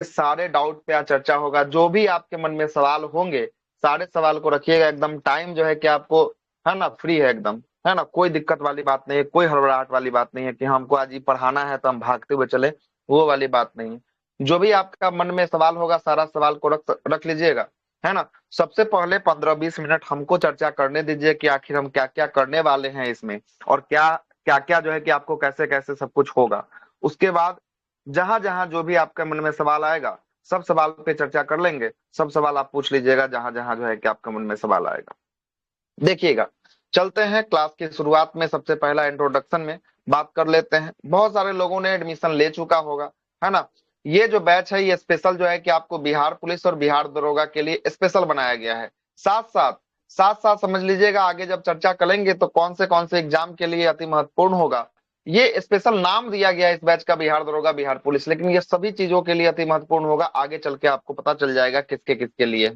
सारे डाउट पे आज चर्चा होगा। जो भी आपके मन में सवाल होंगे सारे सवाल को रखिएगा। एकदम टाइम जो है कि आपको, है ना, फ्री है एकदम, है ना, कोई दिक्कत वाली बात नहीं है, कोई हड़बड़ाहट वाली बात नहीं है कि हमको आज ही पढ़ाना है तो हम भागते हुए चले, वो वाली बात नहीं है। जो भी आपका मन में सवाल होगा सारा सवाल को रख रख लीजिएगा, है ना। सबसे पहले 15-20 मिनट हमको चर्चा करने दीजिए कि आखिर हम क्या क्या करने वाले हैं इसमें, और क्या क्या क्या जो है कि आपको कैसे कैसे सब कुछ होगा। उसके बाद जहां जहां जो भी आपके मन में सवाल आएगा सब सवाल पे चर्चा कर लेंगे। सब सवाल आप पूछ लीजिएगा जहां जहां जो है कि आपके मन में सवाल आएगा। देखिएगा, चलते हैं क्लास की शुरुआत में। सबसे पहला इंट्रोडक्शन में बात कर लेते हैं। बहुत सारे लोगों ने एडमिशन ले चुका होगा, है ना। ये जो बैच है ये स्पेशल जो है कि आपको बिहार पुलिस और बिहार दरोगा के लिए स्पेशल बनाया गया है। साथ साथ साथ साथ समझ लीजिएगा, आगे जब चर्चा करेंगे तो कौन से एग्जाम के लिए अति महत्वपूर्ण होगा। ये स्पेशल नाम दिया गया है इस बैच का बिहार दरोगा बिहार पुलिस, लेकिन ये सभी चीजों के लिए अति महत्वपूर्ण होगा। आगे चल के आपको पता चल जाएगा किसके किसके लिए।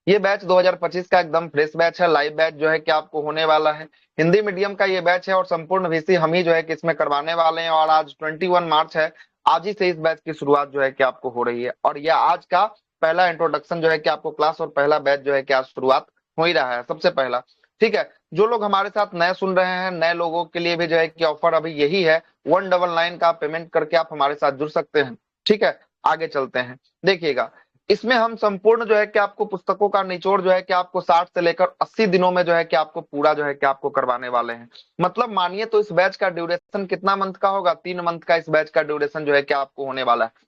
ये बैच 2025 का एकदम फ्रेश बैच है, लाइव बैच जो है कि आपको होने वाला है। हिंदी मीडियम का ये बैच है और संपूर्ण वीसी हम ही जो है कि इसमें करवाने वाले हैं। और आज 21 मार्च है, आज ही से इस बैच की शुरुआत जो है कि आपको हो रही है। और यह आज का पहला इंट्रोडक्शन जो है कि आपको क्लास और पहला बैच जो है कि आज शुरुआत हो ही रहा है सबसे पहला। ठीक है, जो लोग हमारे साथ नए सुन रहे हैं, नए लोगों के लिए भी जो है कि ऑफर अभी यही है, 199 का पेमेंट करके आप हमारे साथ जुड़ सकते हैं। ठीक है, आगे चलते हैं। देखिएगा, इसमें हम संपूर्ण जो है कि आपको पुस्तकों का निचोड़ जो है कि आपको 60 से लेकर 80 दिनों में जो है कि आपको पूरा जो है कि आपको करवाने वाले हैं। मतलब मानिए तो इस बैच का ड्यूरेशन कितना मंथ का होगा, 3 मंथ का इस बैच का ड्यूरेशन जो है कि आपको होने वाला है।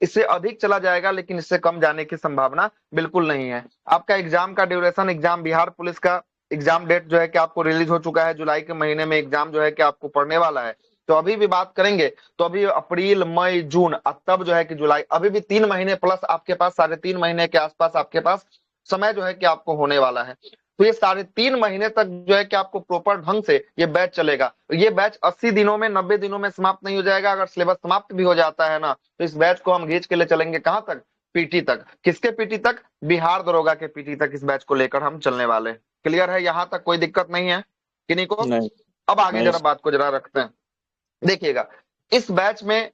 इससे अधिक चला जाएगा लेकिन इससे कम जाने की संभावना बिल्कुल नहीं है। आपका एग्जाम का ड्यूरेशन, एग्जाम बिहार पुलिस का एग्जाम डेट जो है कि आपको रिलीज हो चुका है, जुलाई के महीने में एग्जाम जो है कि आपको पढ़ने वाला है। तो अभी भी बात करेंगे तो अभी अप्रैल मई जून और तब जो है कि जुलाई, अभी भी 3 महीने प्लस आपके पास, 3.5 महीने के आसपास आपके पास समय जो है कि आपको होने वाला है। तो ये 3.5 महीने तक जो है कि आपको प्रॉपर ढंग से ये बैच चलेगा। ये बैच 80 दिनों में, 90 दिनों में समाप्त नहीं हो जाएगा। अगर सिलेबस समाप्त भी हो जाता है ना तो इस बैच को हम खींच के ले चलेंगे कहां तक, पीटी तक। किसके पीटी तक, बिहार दरोगा के पीटी तक इस बैच को लेकर हम चलने वाले हैं। क्लियर है, यहां तक कोई दिक्कत नहीं है किन्हीं को। नहीं। अब आगे नहीं। जरा बात को जरा रखते हैं। देखिएगा, इस बैच में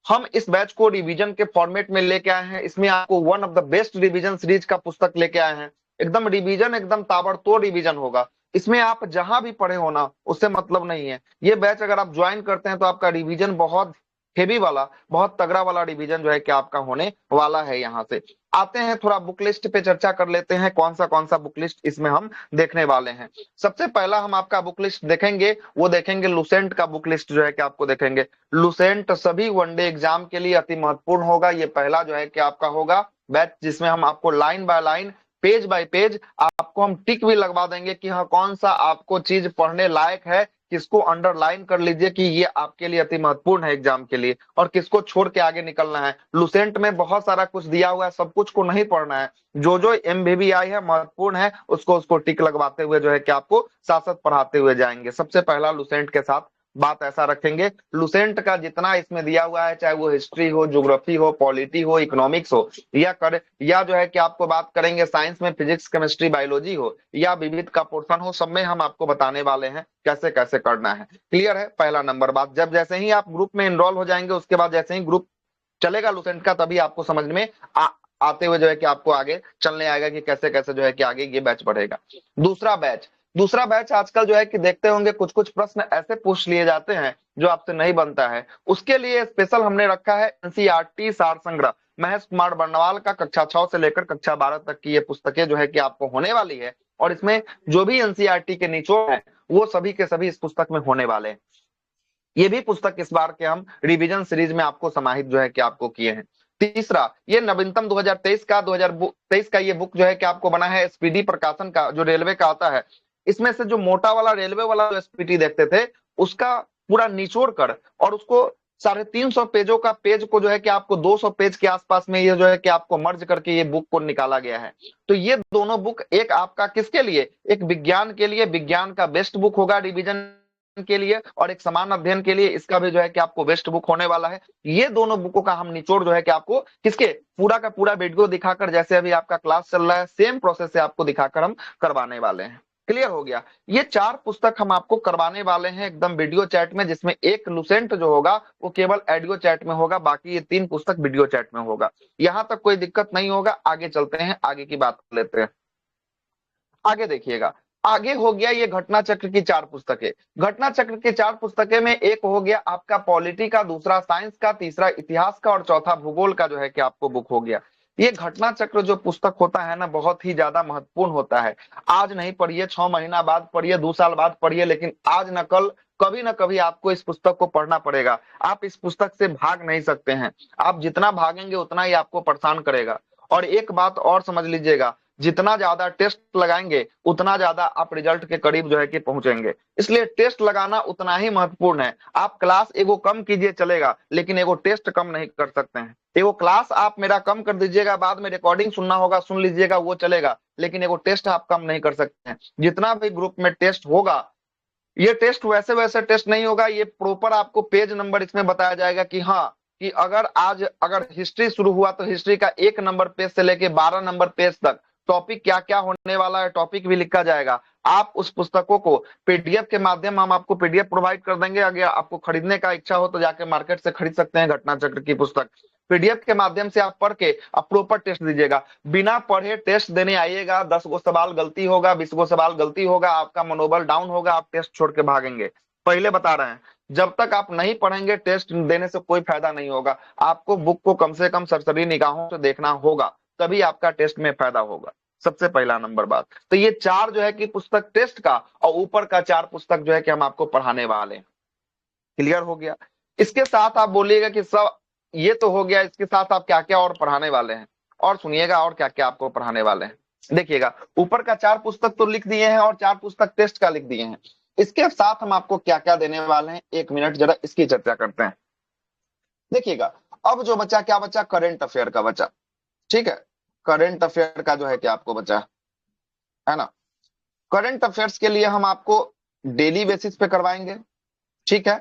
हम इस बैच को रिवीजन के फॉर्मेट में लेके आए हैं। इसमें आपको one of the best revision series का पुस्तक लेके आए हैं। एकदम रिवीजन, एकदम ताबड़तोड़ रिवीजन होगा। इसमें आप जहां भी पढ़े हो ना उससे मतलब नहीं है। ये बैच अगर आप ज्वाइन करते हैं तो आपका रिवीजन बहुत हेवी वाला, बहुत तगड़ा वाला रिवीजन जो है कि आपका होने वाला है। यहाँ से आते हैं थोड़ा बुक लिस्ट पे चर्चा कर लेते हैं, कौन सा बुक लिस्ट इसमें हम देखने वाले हैं। सबसे पहला हम आपका बुक लिस्ट देखेंगे, वो देखेंगे लुसेंट का बुक लिस्ट जो है कि आपको देखेंगे। लुसेंट सभी वनडे एग्जाम के लिए अति महत्वपूर्ण होगा। ये पहला जो है कि आपका होगा बैच जिसमें हम आपको line by line, page bye page आपको हम टिक भी लगवा देंगे कि हाँ कौन सा आपको चीज पढ़ने लायक है, किसको अंडरलाइन कर लीजिए कि ये आपके लिए अति महत्वपूर्ण है एग्जाम के लिए, और किसको छोड़ के आगे निकलना है। लुसेंट में बहुत सारा कुछ दिया हुआ है, सब कुछ को नहीं पढ़ना है। जो जो एमवीवीआई है, महत्वपूर्ण है, उसको उसको टिक लगवाते हुए जो है कि आपको साथ साथ पढ़ाते हुए जाएंगे। सबसे पहला लुसेंट के साथ बात ऐसा रखेंगे, लुसेंट का जितना इसमें दिया हुआ है, चाहे वो हिस्ट्री हो, ज्योग्राफी हो, पॉलिटी हो, इकोनॉमिक्स हो, या जो है कि आपको बात करेंगे साइंस में फिजिक्स केमिस्ट्री बायोलॉजी हो, या विविध का पोर्शन हो, सब में हम आपको बताने वाले हैं कैसे कैसे करना है। क्लियर है, पहला नंबर बात। जब जैसे ही आप ग्रुप में इनरोल हो जाएंगे, उसके बाद जैसे ही ग्रुप चलेगा लुसेंट का, तभी आपको समझ में आते हुए जो है कि आपको आगे चलने आएगा कि कैसे कैसे जो है कि आगे ये बैच बढ़ेगा। दूसरा बैच, दूसरा बैच आजकल जो है कि देखते होंगे कुछ कुछ प्रश्न ऐसे पूछ लिए जाते हैं जो आपसे नहीं बनता है। उसके लिए स्पेशल हमने रखा है एनसीईआरटी सार संग्रह। महेश कुमार बर्नवाल का कक्षा 6 से लेकर कक्षा 12 तक की ये पुस्तकें जो है कि आपको होने वाली है। और इसमें जो भी एनसीईआरटी के निचोड़ है वो सभी के सभी इस पुस्तक में होने वाले हैं। ये भी पुस्तक इस बार के हम रिवीजन सीरीज में आपको समाहित जो है कि आपको किए हैं। तीसरा, ये नवीनतम 2023 का ये बुक जो है कि आपको बना है एसपीडी प्रकाशन का, जो रेलवे का आता है। इसमें से जो मोटा वाला रेलवे वाला जो एसपीटी देखते थे उसका पूरा निचोड़ कर और उसको 350 पेजों का पेज को जो है कि आपको 200 पेज के आसपास में ये जो है कि आपको मर्ज करके ये बुक को निकाला गया है। तो ये दोनों बुक एक आपका किसके लिए, एक विज्ञान के लिए, विज्ञान का बेस्ट बुक होगा रिवीजन के लिए, और एक समान अध्ययन के लिए इसका भी जो है कि आपको बेस्ट बुक होने वाला है। ये दोनों बुकों का हम निचोड़ जो है कि आपको किसके, पूरा का पूरा वीडियो दिखाकर, जैसे अभी आपका क्लास चल रहा है सेम प्रोसेस से आपको दिखाकर हम करवाने वाले हैं। क्लियर हो गया। ये 4 पुस्तक हम आपको करवाने वाले हैं एकदम वीडियो चैट में, जिसमें एक लुसेंट जो होगा वो केवल ऑडियो चैट में होगा, बाकी ये 3 पुस्तक वीडियो चैट में होगा। यहां तक कोई दिक्कत नहीं होगा। आगे चलते हैं, आगे की बात लेते हैं। आगे देखिएगा, आगे हो गया ये घटना चक्र की 4 पुस्तकें। घटना चक्र की 4 पुस्तकें में एक हो गया आपका पॉलिटी का, दूसरा साइंस का, तीसरा इतिहास का और चौथा भूगोल का जो है कि आपको बुक हो गया। ये घटना चक्र जो पुस्तक होता है ना, बहुत ही ज्यादा महत्वपूर्ण होता है। आज नहीं पढ़िए, 6 महीना बाद पढ़िए, 2 साल बाद पढ़िए, लेकिन आज न कल कभी ना कभी आपको इस पुस्तक को पढ़ना पड़ेगा। आप इस पुस्तक से भाग नहीं सकते हैं। आप जितना भागेंगे उतना ही आपको परेशान करेगा। और एक बात और समझ लीजिएगा, जितना ज्यादा टेस्ट लगाएंगे उतना ज्यादा आप रिजल्ट के करीब जो है कि पहुंचेंगे। इसलिए टेस्ट लगाना उतना ही महत्वपूर्ण है। आप क्लास एगो कम कीजिए चलेगा, लेकिन एगो टेस्ट कम नहीं कर सकते हैं। एगो क्लास आप मेरा कम कर दीजिएगा, बाद में रिकॉर्डिंग सुनना होगा, सुन लीजिएगा, वो चलेगा, लेकिन एगो टेस्ट आप कम नहीं कर सकते हैं। जितना भी ग्रुप में टेस्ट होगा, ये टेस्ट वैसे वैसे टेस्ट नहीं होगा। ये प्रॉपर आपको पेज नंबर इसमें बताया जाएगा कि हाँ, कि अगर हिस्ट्री शुरू हुआ तो हिस्ट्री का 1 नंबर पेज से लेके 12 नंबर पेज तक टॉपिक क्या क्या होने वाला है, टॉपिक भी लिखा जाएगा। आप उस पुस्तकों को पीडीएफ के माध्यम, हम आपको पीडीएफ प्रोवाइड कर देंगे। अगर आपको खरीदने का इच्छा हो तो जाके मार्केट से खरीद सकते हैं घटना चक्र की पुस्तक। पीडीएफ के माध्यम से आप पढ़ के आप प्रॉपर टेस्ट दीजिएगा। बिना पढ़े टेस्ट देने आइएगा, 10 गो सवाल गलती होगा, 20 गो सवाल गलती होगा, आपका मनोबल डाउन होगा, आप टेस्ट छोड़ के भागेंगे। पहले बता रहे हैं, जब तक आप नहीं पढ़ेंगे टेस्ट देने से कोई फायदा नहीं होगा। आपको बुक को कम से कम सरसरी निगाहों से देखना होगा, तभी आपका टेस्ट में फायदा होगा। सबसे पहला नंबर बात तो ये 4 जो है कि पुस्तक टेस्ट का, और ऊपर का 4 पुस्तक जो है कि हम आपको पढ़ाने वाले हैं। क्लियर हो गया। इसके साथ आप बोलिएगा कि सब ये तो हो गया, इसके साथ आप क्या क्या और पढ़ाने वाले हैं, और सुनिएगा और क्या क्या आपको पढ़ाने वाले हैं। देखिएगा, ऊपर का 4 पुस्तक तो लिख दिए हैं और 4 पुस्तक टेस्ट का लिख दिए हैं। इसके साथ हम आपको क्या क्या देने वाले हैं, 1 मिनट जरा इसकी चर्चा करते हैं। देखिएगा, अब जो बचा क्या बचा, करेंट अफेयर का बचा। ठीक है, करेंट अफेयर का जो है कि आपको बचा है ना। करंट अफेयर्स के लिए हम आपको डेली बेसिस पे करवाएंगे, ठीक है,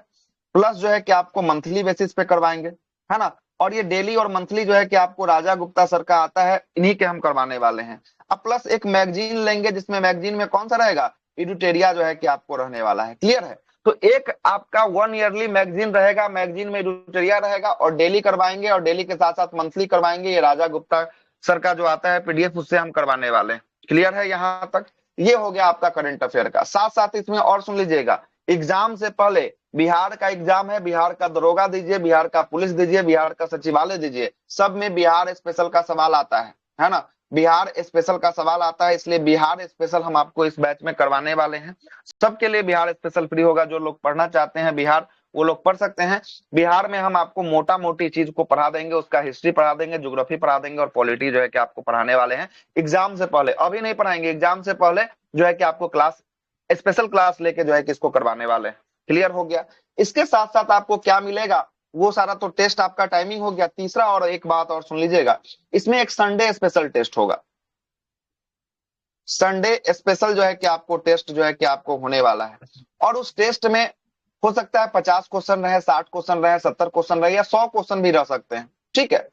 प्लस जो है कि आपको मंथली बेसिस पे करवाएंगे, है ना। और ये डेली और मंथली जो है कि आपको राजा गुप्ता सर का आता है, इन्हीं के हम करवाने वाले हैं। अब प्लस एक मैगजीन लेंगे, जिसमें मैगजीन में कौन सा रहेगा, एडिटोरिया जो है कि आपको रहने वाला है। क्लियर है। तो एक आपका 1 ईयरली मैगजीन रहेगा, मैगजीन में एडिटोरिया रहेगा, और डेली करवाएंगे, और डेली के साथ साथ मंथली करवाएंगे। ये राजा गुप्ता सर का जो आता है पीडीएफ, उससे हम करवाने वाले हैं। क्लियर है यहां तक। ये हो गया आपका करंट अफेयर का। साथ साथ इसमें और सुन लीजिएगा, एग्जाम से पहले बिहार का एग्जाम है, बिहार का दरोगा दीजिए, बिहार का पुलिस दीजिए, बिहार का सचिवालय दीजिए, सब में बिहार स्पेशल का सवाल आता है ना। बिहार स्पेशल का सवाल आता है, इसलिए बिहार स्पेशल हम आपको इस बैच में करवाने वाले हैं। सबके लिए बिहार स्पेशल फ्री होगा। जो लोग पढ़ना चाहते हैं बिहार, वो लोग पढ़ सकते हैं। बिहार में हम आपको मोटा मोटी चीज को पढ़ा देंगे, उसका हिस्ट्री पढ़ा देंगे, ज्योग्राफी पढ़ा देंगे, और पॉलिटी जो है कि आपको पढ़ाने वाले हैं एग्जाम से पहले। अभी नहीं पढ़ाएंगे, एग्जाम से पहले जो है कि आपको क्लास, स्पेशल क्लास लेके जो है कि इसको करवाने वाले हैं। क्लियर हो गया। इसके साथ साथ आपको क्या मिलेगा, वो सारा तो टेस्ट आपका टाइमिंग हो गया। तीसरा और एक बात और सुन लीजिएगा, इसमें एक संडे स्पेशल टेस्ट होगा। संडे स्पेशल जो है कि आपको टेस्ट जो है कि आपको होने वाला है, और उस टेस्ट में हो सकता है 50 क्वेश्चन रहे, 60 क्वेश्चन रहे, 70 क्वेश्चन रहे, या 100 क्वेश्चन भी रह सकते हैं। ठीक है।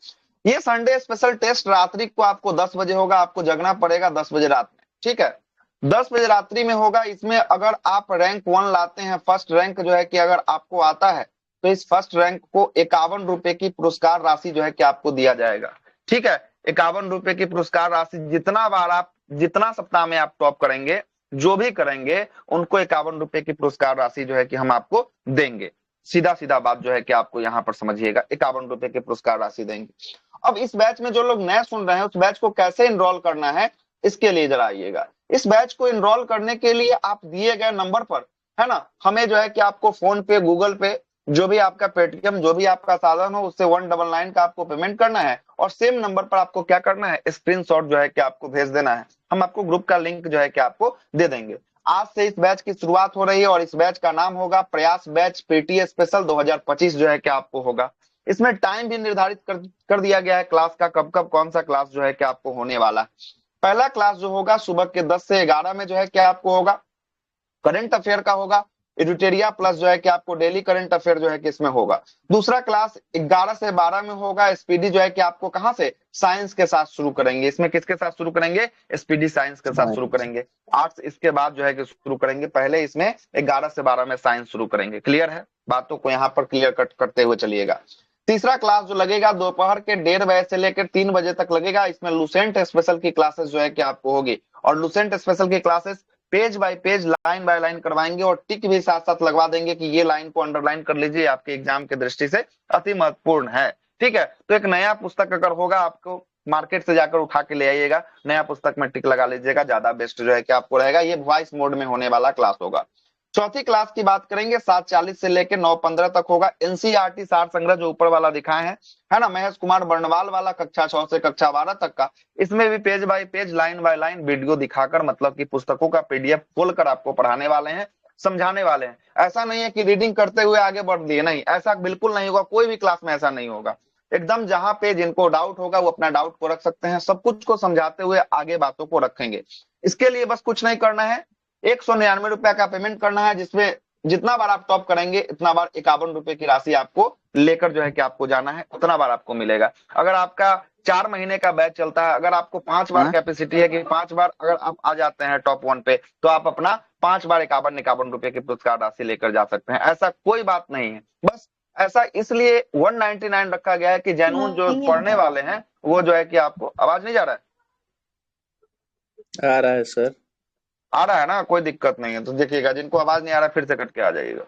ये संडे स्पेशल टेस्ट रात्रि को आपको 10 बजे होगा, आपको जगना पड़ेगा 10 बजे रात में। ठीक है, 10 बजे रात्रि में होगा। इसमें अगर आप रैंक 1 लाते हैं, फर्स्ट रैंक जो है कि अगर आपको आता है, तो इस फर्स्ट रैंक को 51 रुपए की पुरस्कार राशि जो है कि आपको दिया जाएगा। ठीक है, 51 रुपए की पुरस्कार राशि। जितना बार आप, जितना सप्ताह में आप टॉप करेंगे, जो भी करेंगे, उनको 51 रुपए की पुरस्कार राशि जो है कि हम आपको देंगे। सीधा सीधा बात जो है कि आपको यहाँ पर समझिएगा, 51 रुपए की पुरस्कार राशि देंगे। अब इस बैच में जो लोग नए सुन रहे हैं, उस बैच को कैसे इनरोल करना है, इसके लिए जरा आइएगा। इस बैच को इनरोल करने के लिए आप दिए गए नंबर पर, है ना, हमें जो है कि आपको फोन पे, गूगल पे, जो भी आपका पेटीएम, जो भी आपका साधन हो, उससे 199 का आपको पेमेंट करना है, और सेम नंबर पर आपको क्या करना है, स्क्रीनशॉट जो है कि आपको भेज देना है। हम आपको ग्रुप का लिंक जो है कि आपको दे देंगे। आज से इस बैच की शुरुआत हो रही है, और इस बैच का नाम होगा प्रयास बैच पीटी स्पेशल 2025 जो है कि आपको होगा। इसमें टाइम भी निर्धारित कर दिया गया है क्लास का, कब कब कौन सा क्लास जो है कि आपको होने वाला है। पहला क्लास जो होगा सुबह के 10 से 11 में जो है कि आपको होगा, करंट अफेयर का होगा। इरिटेरिया प्लस जो है कि आपको डेली करंट अफेयर जो है कि इसमें होगा। दूसरा क्लास 11 से 12 में होगा स्पीडी जो है कि आपको कहाँ से, साइंस के साथ शुरू करेंगे। इसमें किसके साथ शुरू करेंगे, स्पीडी साइंस के साथ शुरू करेंगे। आर्ट्स इसके बाद जो है कि शुरू करेंगे, पहले इसमें 11 से 12 में साइंस शुरू करेंगे। क्लियर है, बातों को यहाँ पर क्लियर कट करते हुए चलिएगा। तीसरा क्लास जो लगेगा दोपहर के 1:30 से लेकर 3 बजे तक लगेगा। इसमें लुसेंट स्पेशल की क्लासेस जो है कि आपको होगी, और लुसेंट स्पेशल की classes page bye page line by line करवाएंगे, और टिक भी साथ साथ लगवा देंगे कि ये लाइन को अंडरलाइन कर लीजिए, आपके एग्जाम की दृष्टि से अति महत्वपूर्ण है। ठीक है, तो एक नया पुस्तक अगर होगा आपको मार्केट से जाकर उठा के ले आइएगा, नया पुस्तक में टिक लगा लीजिएगा, ज्यादा बेस्ट जो है कि आपको रहेगा। ये वॉइस मोड में होने वाला क्लास होगा। चौथी क्लास की बात करेंगे 7:40 से लेकर 9:15 तक होगा। एनसीईआरटी सार संग्रह जो ऊपर वाला दिखाए हैं, है ना, महेश कुमार बर्णवाल वाला, कक्षा 6 से कक्षा 12 तक का। इसमें भी page bye page line by line video दिखाकर, मतलब कि पुस्तकों का पीडीएफ खोलकर आपको पढ़ाने वाले हैं, समझाने वाले हैं। ऐसा नहीं है कि रीडिंग करते हुए आगे बढ़ दिए, नहीं, ऐसा बिल्कुल नहीं होगा, कोई भी क्लास में ऐसा नहीं होगा। एकदम जहां पे जिनको डाउट होगा वो अपना डाउट को रख सकते हैं, सब कुछ को समझाते हुए आगे बातों को रखेंगे। इसके लिए बस कुछ नहीं करना है, 199 रुपया का पेमेंट करना है, जिसमें जितना बार आप टॉप करेंगे इतना बार 51 रुपए की राशि आपको लेकर जो है कि आपको जाना है, उतना बार आपको मिलेगा। अगर आपका 4 महीने का बैच चलता है, अगर आपको 5 बार कैपेसिटी है कि 5 बार अगर आप आ जाते हैं टॉप 1 पे, तो आप अपना 5 बार 51 रुपए की पुरस्कार राशि लेकर जा सकते हैं। ऐसा कोई बात नहीं है, बस ऐसा इसलिए 199 रखा गया है कि जेन्युइन जो पढ़ने वाले हैं वो जो है कि आपको, आवाज नहीं जा रहा है? आ रहा है सर, आ रहा है ना, कोई दिक्कत नहीं है। तो देखिएगा, जिनको आवाज नहीं आ रहा फिर से कट के आ जाइएगा।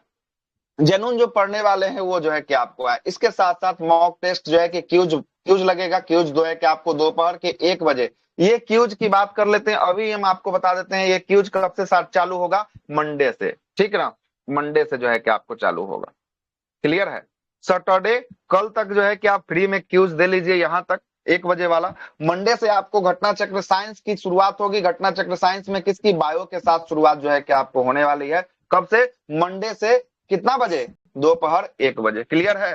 जेन्युइन जो पढ़ने वाले हैं वो जो है कि आपको है। इसके साथ साथ मॉक टेस्ट जो है कि क्यूज क्यूज लगेगा। क्यूज दो है कि आपको दोपहर के 1 बजे। ये क्यूज की बात कर लेते हैं, अभी हम आपको बता देते हैं ये क्यूज कब से चालू होगा, मंडे से। ठीक है ना, मंडे से जो है कि आपको चालू होगा। क्लियर है, सैटरडे कल तक जो है कि आप फ्री में क्यूज दे लीजिए, यहां तक 1 बजे वाला। मंडे से आपको घटना चक्र साइंस की शुरुआत होगी। घटना चक्र साइंस में किसकी, बायो के साथ शुरुआत जो है कि आपको होने वाली है। कब से, मंडे से। कितना बजे, दोपहर 1 बजे। क्लियर है,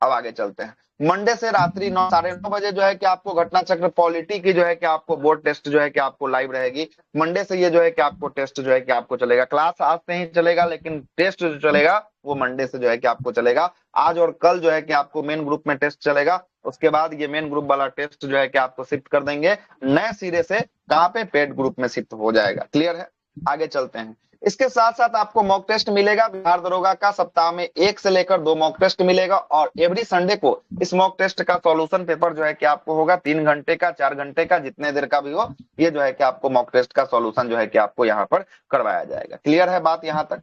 अब आगे चलते हैं। मंडे से रात्रि 9 साढ़े 9 बजे जो है कि आपको घटना चक्र पॉलिटी की जो है कि आपको बोर्ड टेस्ट जो है कि आपको लाइव रहेगी। मंडे से ये जो है कि आपको टेस्ट जो है कि आपको चलेगा। क्लास आज से ही चलेगा, लेकिन टेस्ट जो चलेगा वो मंडे से जो है कि आपको चलेगा। आज और कल जो है कि आपको मेन ग्रुप में टेस्ट चलेगा, उसके बाद ये मेन ग्रुप वाला टेस्ट जो है कि आपको शिफ्ट कर देंगे नए सिरे से, कहाँ पे, पेड ग्रुप में शिफ्ट हो जाएगा। क्लियर है, आगे चलते हैं। इसके साथ साथ आपको मॉक टेस्ट मिलेगा बिहार दरोगा का, सप्ताह में 1 से लेकर 2 मॉक टेस्ट मिलेगा, और एवरी संडे को इस मॉक टेस्ट का सॉल्यूशन पेपर जो है कि आपको होगा 3 घंटे का, 4 घंटे का, जितने देर का भी हो, ये जो है कि आपको मॉक टेस्ट का सॉल्यूशन जो है कि आपको यहाँ पर करवाया जाएगा। क्लियर है बात यहाँ तक?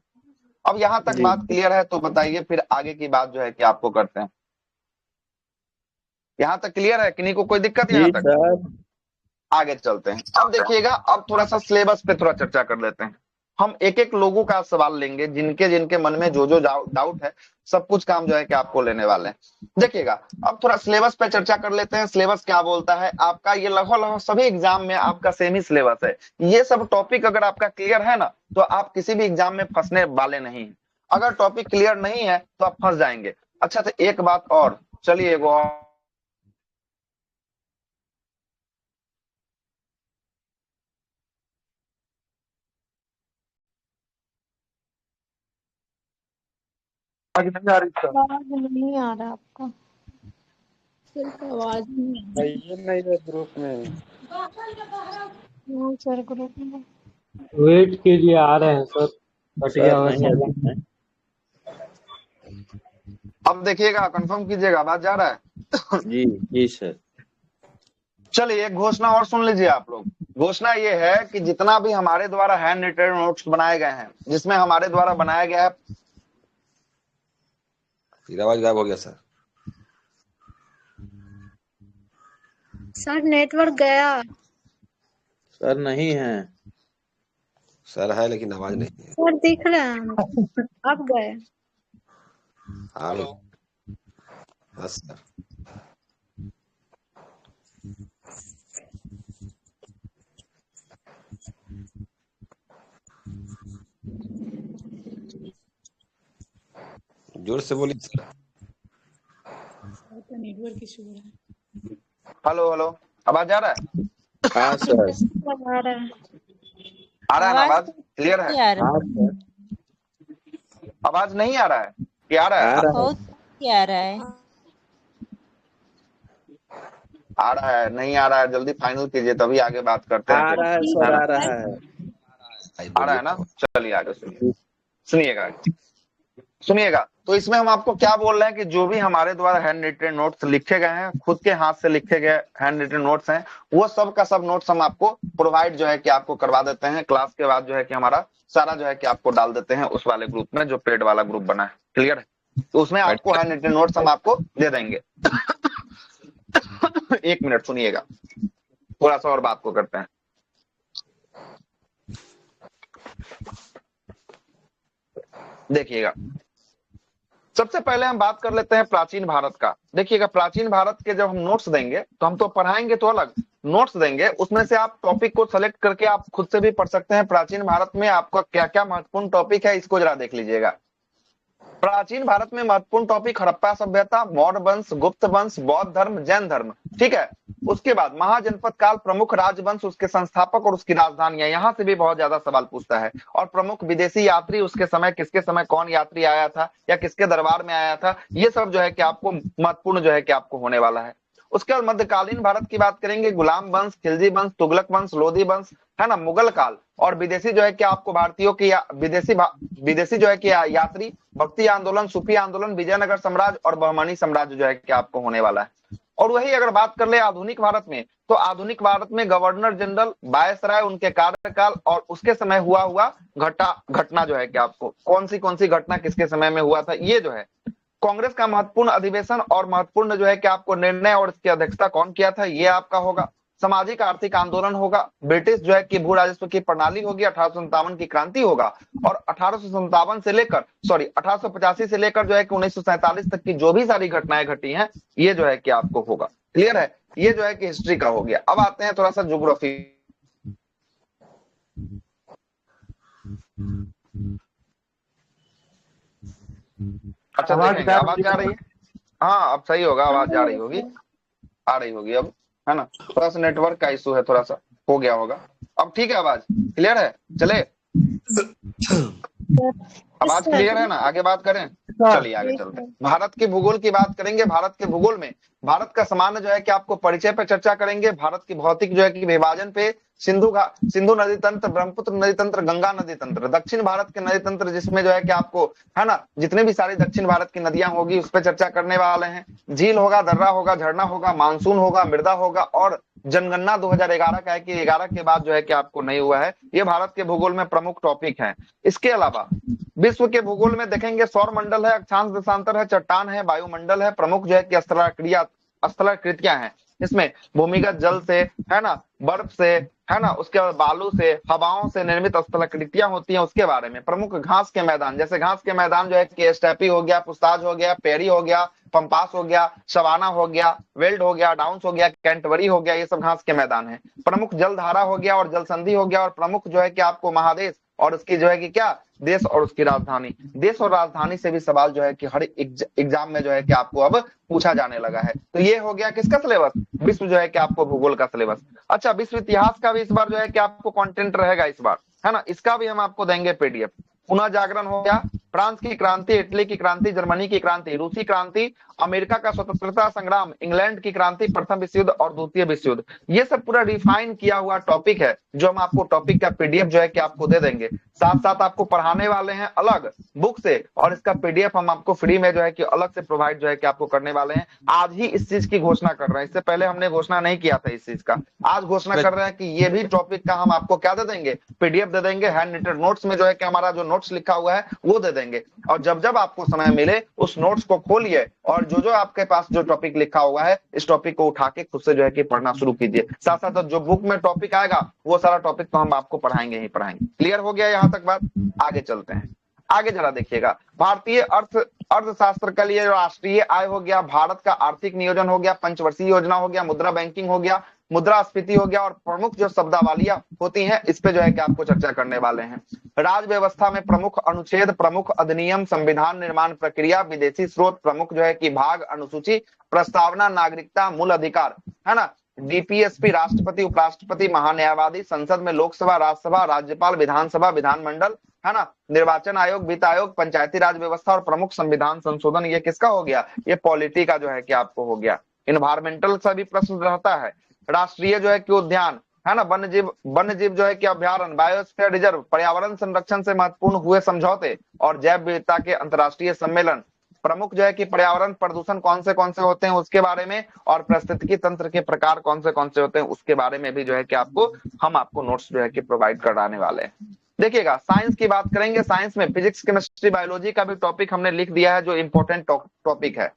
अब यहाँ तक बात क्लियर है तो बताइए फिर आगे की बात जो है कि आपको करते हैं। यहाँ तक क्लियर है, किन्हीं को कोई दिक्कत यहाँ तक? आगे चलते हैं। अब देखिएगा, अब थोड़ा सा सिलेबस पे थोड़ा चर्चा कर लेते हैं। हम एक एक लोगों का सवाल लेंगे, जिनके जिनके मन में जो जो डाउट है, सब कुछ काम जो है कि आपको लेने वाले हैं। देखिएगा, अब थोड़ा सिलेबस पे चर्चा कर लेते हैं। सिलेबस क्या बोलता है आपका, ये लगभग सभी एग्जाम में आपका सेम ही सिलेबस है। ये सब टॉपिक अगर आपका क्लियर है ना, तो आप किसी भी एग्जाम में फंसने वाले नहीं है। अगर टॉपिक क्लियर नहीं है तो आप फंस जाएंगे। अच्छा, तो एक बात और, चलिए वो नहीं आ रही, आवाज नहीं आ रहा आपका, सिर्फ आवाज नहीं आ रही। नहीं है ग्रुप में। सर ग्रुप में वेट कीजिए, आ रहे हैं सर। बट गया हुआ सब। अब देखिएगा, कंफर्म कीजिएगा, आवाज जा रहा है? जी जी सर। चलिए एक घोषणा और सुन लीजिए आप लोग। घोषणा ये है कि जितना भी हमारे द्वारा हैंड रिटेन नोट्स बनाए गए हैं, जिसमें हमारे द्वारा बनाया गया है, आवाज गायब हो गया सर। सर नेटवर्क गया। सर नहीं है। सर है लेकिन आवाज नहीं है। सर दिख रहा है हमको, अब गए। हाँ बस सर। जोर से बोलिए सर। नेटवर्क इशू हो रहा है। हेलो हेलो, आवाज आ रहा है? हाँ सर, आ रहा है। आ रहा है ना आवाज? क्लियर है? हाँ सर। आवाज नहीं आ रहा है कि आ रहा आ है? रहा है बहुत आ रहा है। आ रहा है, नहीं आ रहा है, जल्दी फाइनल कीजिए तभी आगे बात करते हैं आ फिर, रहा है ठीक सर, है ना? आ रहा है। भाई आ रहा बोलिए है ना? तो। चलिए आगे सुनिए, सुनिएगा सुनिएगा। तो इसमें हम आपको क्या बोल रहे हैं कि जो भी हमारे द्वारा हैंड रिटन नोट्स लिखे गए हैं, खुद के हाथ से लिखे गए हैंड रिटन नोट्स हैं, वो सब का सब नोट्स हम आपको प्रोवाइड जो है कि आपको करवा देते हैं। क्लास के बाद जो है कि हमारा सारा जो है कि आपको डाल देते हैं उस वाले ग्रुप में जो पेड वाला ग्रुप बना है। क्लियर है? तो उसमें आपको हैंड रिटन नोट्स हम आपको दे देंगे। एक मिनट सुनिएगा, थोड़ा सा और बात को करते हैं। देखिएगा, सबसे पहले हम बात कर लेते हैं प्राचीन भारत का। देखिएगा, प्राचीन भारत के जब हम नोट्स देंगे तो हम तो पढ़ाएंगे तो अलग, नोट्स देंगे उसमें से आप टॉपिक को सेलेक्ट करके आप खुद से भी पढ़ सकते हैं। प्राचीन भारत में आपका क्या क्या महत्वपूर्ण टॉपिक है इसको जरा देख लीजिएगा। प्राचीन भारत में महत्वपूर्ण टॉपिक हड़प्पा सभ्यता, मौर्य वंश, गुप्त वंश, बौद्ध धर्म, जैन धर्म। ठीक है, उसके बाद महाजनपद काल, प्रमुख राजवंश, उसके संस्थापक और उसकी राजधानियां, यहां से भी बहुत ज्यादा सवाल पूछता है। और प्रमुख विदेशी यात्री, उसके समय किसके समय कौन यात्री आया था या किसके दरबार में आया था, ये सब जो है कि आपको महत्वपूर्ण जो है कि आपको होने वाला है। उसके बाद मध्यकालीन भारत की बात करेंगे, गुलाम वंश, खिलजी वंश, तुगलक वंश, लोधी वंश, है ना, मुगल काल, और विदेशी जो है कि आपको भारतीयों की विदेशी जो है कि यात्री, भक्ति आंदोलन, सूफी आंदोलन, विजयनगर साम्राज्य और बहमनी साम्राज्य जो है कि आपको होने वाला है। और वही अगर बात कर ले आधुनिक भारत में, तो आधुनिक भारत में गवर्नर जनरल, वायसराय, उनके कार्यकाल और उसके समय हुआ घटना जो है कि आपको कौन सी घटना किसके समय में हुआ था, ये जो है। कांग्रेस का महत्वपूर्ण अधिवेशन और महत्वपूर्ण जो है कि आपको निर्णय और इसकी अध्यक्षता कौन किया था, ये आपका होगा। सामाजिक आर्थिक आंदोलन होगा, ब्रिटिश जो है कि भू राजस्व की प्रणाली होगी, 1857 की क्रांति होगा, और 1857 से लेकर 1885 से लेकर जो है कि 1947 तक की जो भी सारी घटनाएं घटी हैं, ये जो है कि आपको होगा। क्लियर है? ये जो है कि हिस्ट्री का हो गया। अब आते हैं थोड़ा सा ज्योग्राफी। अच्छा देखेंगे, आवाज जा रही है? हाँ अब सही होगा, आवाज जा रही होगी, आ रही होगी अब, है ना? थोड़ा सा नेटवर्क का इशू है, थोड़ा सा हो गया होगा। अब ठीक है, आवाज क्लियर है? चले, आवाज क्लियर है ना? आगे बात करें, चलिए आगे चलते हैं। भारत के भूगोल की बात करेंगे। भारत के भूगोल में भारत का सामान्य जो है कि आपको परिचय पे चर्चा करेंगे, भारत की भौतिक जो है कि विभाजन पे, सिंधु नदी तंत्र, ब्रह्मपुत्र नदी तंत्र, गंगा नदी तंत्र, दक्षिण भारत के नदी तंत्र जिसमें जो है कि आपको, है ना, जितने भी सारी दक्षिण भारत की नदियां होगी उस पर चर्चा करने वाले हैं। झील होगा, दर्रा होगा, झरना होगा, मानसून होगा, मृदा होगा, और जनगणना 2011 का है कि 11 के बाद जो है कि आपको नहीं हुआ है। ये भारत के भूगोल में प्रमुख टॉपिक है। इसके अलावा विश्व के भूगोल में देखेंगे, सौर मंडल है, अक्षांश देशांतर है, चट्टान है, वायुमंडल है, प्रमुख जो है कि स्थलाकृतियां हैं। इसमें भूमिगत जल से, है ना, बर्फ से, है ना, उसके बाद बालू से, हवाओं से निर्मित स्थलाकृतियां होती हैं, उसके बारे में। प्रमुख घास के मैदान, जैसे घास के मैदान जो है कि स्टेपी हो गया, पुस्ताज हो गया, पेरी हो गया, पंपास हो गया, सवाना हो गया, वेल्ड हो गया, डाउन्स हो गया, कैंटबरी हो गया, ये सब घास के मैदान है। प्रमुख जलधारा हो गया और जल संधि हो गया, और प्रमुख जो है कि आपको महादेश और उसकी जो है कि क्या, देश और उसकी राजधानी। देश और राजधानी से भी सवाल जो है कि हर एग्जाम में जो है कि आपको अब पूछा जाने लगा है। तो ये हो गया किसका सिलेबस, विश्व जो है कि आपको भूगोल का सिलेबस। अच्छा, विश्व इतिहास का भी इस बार जो है कि आपको कंटेंट रहेगा इस बार, है ना, इसका भी हम आपको देंगे पीडीएफ। पुनः जागरण हो गया, फ्रांस की क्रांति, इटली की क्रांति, जर्मनी की क्रांति, रूसी क्रांति, अमेरिका का स्वतंत्रता संग्राम, इंग्लैंड की क्रांति, प्रथम विश्व युद्ध और द्वितीय विश्व युद्ध, ये सब पूरा रिफाइन किया हुआ टॉपिक है, जो हम आपको टॉपिक का पीडीएफ जो है कि आपको दे देंगे। साथ साथ आपको पढ़ाने वाले हैं अलग बुक से, और इसका पीडीएफ हम आपको फ्री में जो है कि अलग से प्रोवाइड जो है कि आपको करने वाले हैं। आज ही इस चीज की घोषणा कर रहे हैं, इससे पहले हमने घोषणा नहीं किया था इस चीज का। आज घोषणा कर रहे हैं कि ये भी टॉपिक का हम आपको क्या दे देंगे, पीडीएफ दे देंगे। हैंड रिटन नोट्स में जो है कि हमारा जो नोट्स लिखा हुआ है वो दे देंगे, और जब जब आपको समय मिले उस नोट्स को खोलिए, और जो जो आपके पास जो टॉपिक लिखा हुआ है इस टॉपिक को उठा के खुद से जो है कि पढ़ना शुरू कीजिए। साथ साथ जो बुक में टॉपिक आएगा वो सारा टॉपिक तो हम आपको पढ़ाएंगे ही पढ़ाएंगे। क्लियर हो गया यहाँ तक बात? आगे चलते हैं। आगे जरा देखिएगा, भारतीय अर्थशास्त्र के लिए राष्ट्रीय आय हो गया, भारत का आर्थिक नियोजन हो गया, पंचवर्षीय योजना हो गया, मुद्रा बैंकिंग हो गया, मुद्रास्फीति हो गया, और प्रमुख जो शब्दावलियां होती हैं इस पे जो है कि आपको चर्चा करने वाले हैं। राज व्यवस्था में प्रमुख अनुच्छेद, प्रमुख अधिनियम, संविधान निर्माण प्रक्रिया, विदेशी स्रोत, प्रमुख जो है कि भाग, अनुसूची, प्रस्तावना, नागरिकता, मूल अधिकार, है ना, डीपीएसपी, राष्ट्रपति, उपराष्ट्रपति, महान्यायवादी, संसद में लोकसभा, राज्यसभा, राज्यपाल, विधानसभा, विधानमंडल, है ना, निर्वाचन आयोग, वित्त आयोग, पंचायती राज व्यवस्था और प्रमुख संविधान संशोधन, ये किसका हो गया, ये पॉलिटी का जो है कि आपको हो गया। इन्वायरमेंटल का भी प्रश्न रहता है, राष्ट्रीय जो है कि उद्यान, है ना, वन्य जीव जो है कि अभ्यारण्य, बायोस्फीयर रिजर्व, पर्यावरण संरक्षण से महत्वपूर्ण हुए समझौते और जैव विविधता के अंतर्राष्ट्रीय सम्मेलन, प्रमुख जो है कि पर्यावरण प्रदूषण कौन से होते हैं उसके बारे में, और पारिस्थितिकी तंत्र के प्रकार कौन से होते हैं उसके बारे में भी जो है कि हम आपको नोट्स जो है कि प्रोवाइड कराने वाले हैं। देखिएगा, साइंस की बात करेंगे, साइंस में फिजिक्स, केमिस्ट्री, बायोलॉजी का भी टॉपिक हमने लिख दिया है जो इंपॉर्टेंट टॉपिक है।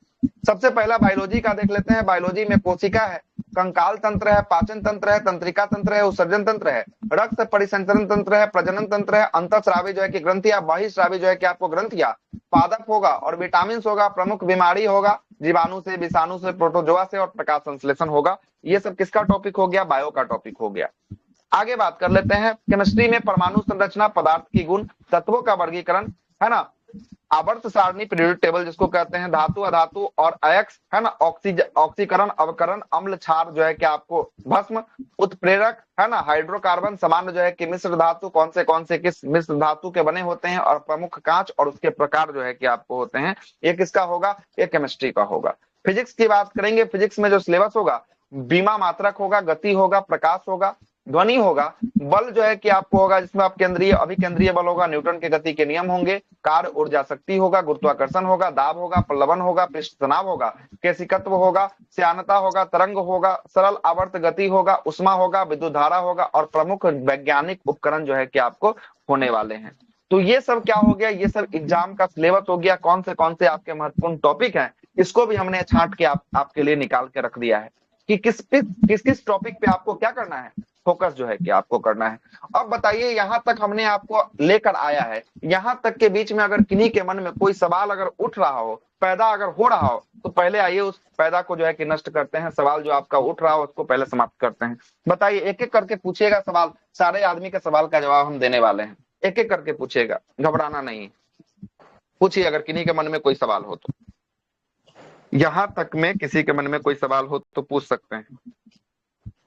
सबसे पहला बायोलॉजी का देख लेते हैं। बायोलॉजी में कोशिका है, कंकाल तंत्र है, पाचन तंत्र है, तंत्रिका तंत्र है, उत्सर्जन तंत्र है, रक्त परिसंचरण तंत्र है, प्रजनन तंत्र है, अंतःस्रावी जो है कि ग्रंथियां, बहिःस्रावी जो है कि आपको ग्रंथियां, पादप होगा और विटामिन होगा, प्रमुख बीमारी होगा, जीवाणु से, विषाणु से, प्रोटोजोआ से, और प्रकाश संश्लेषण होगा। ये सब किसका टॉपिक हो गया, बायो का टॉपिक हो गया। आगे बात कर लेते हैं केमिस्ट्री में परमाणु संरचना, पदार्थ की गुण, तत्वों का वर्गीकरण, है ना, आवर्त सारणी, पीरियोडिक टेबल जिसको कहते हैं, धातु, अधातु और अयस्क, है ना, ऑक्सीकरण, अवकरण, अम्ल, क्षार जो है कि आपको भस्म, उत्प्रेरक, है ना, हाइड्रोकार्बन, सामान्य जो है कि मिश्र धातु, कौन से किस मिश्र धातु के बने होते हैं, और प्रमुख कांच और उसके प्रकार जो है कि आपको होते हैं। ये किसका होगा, ये केमिस्ट्री का होगा। फिजिक्स की बात करेंगे, फिजिक्स में जो सिलेबस होगा, बीमा मात्रक होगा, गति होगा, प्रकाश होगा, ध्वनि होगा, बल जो है कि आपको होगा जिसमें आप केंद्रीय, अभिकेंद्रीय बल होगा, न्यूटन के गति के नियम होंगे, कार्य ऊर्जा शक्ति होगा, गुरुत्वाकर्षण होगा, दाब होगा, प्लवन होगा, पृष्ठ तनाव होगा, केशिकत्व होगा, श्यानता होगा, तरंग होगा, सरल आवर्त गति होगा, उष्मा होगा, विद्युत धारा होगा, और प्रमुख वैज्ञानिक उपकरण जो है कि आपको होने वाले हैं। तो ये सब क्या हो गया, ये सब एग्जाम का सिलेबस हो गया, कौन से आपके महत्वपूर्ण टॉपिक हैं, इसको भी हमने छांट के आपके लिए निकाल के रख दिया है कि किस टॉपिक पे आपको क्या करना है, फोकस जो है कि आपको करना है। अब बताइए, यहां तक हमने आपको लेकर आया है, यहां तक के बीच में अगर किन्हीं के मन में कोई सवाल अगर उठ रहा हो, पैदा अगर हो रहा हो, तो पहले आइए उस पैदा को जो है कि नष्ट करते हैं। सवाल जो आपका उठ रहा हो उसको पहले समाप्त करते हैं। बताइए, एक एक करके पूछिएगा सवाल, सारे आदमी के सवाल का जवाब हम देने वाले हैं। एक एक करके पूछिएगा, घबराना नहीं, पूछिए अगर किन्हीं के मन में कोई सवाल हो तो। यहां तक में किसी के मन में कोई सवाल हो तो पूछ सकते हैं,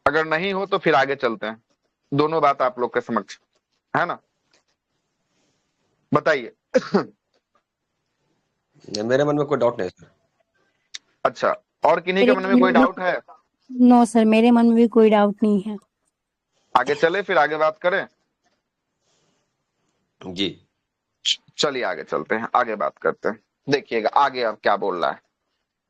अगर नहीं हो तो फिर आगे चलते हैं। दोनों बात आप लोग के समक्ष है ना, बताइए। मेरे मन में कोई डाउट नहीं सर। अच्छा, और किन्हीं के मन में कोई डाउट है? नो सर, मेरे मन में भी कोई डाउट नहीं है। आगे चले, फिर आगे बात करें जी। चलिए आगे चलते हैं, आगे बात करते हैं। देखिएगा आगे अब क्या बोल रहा है।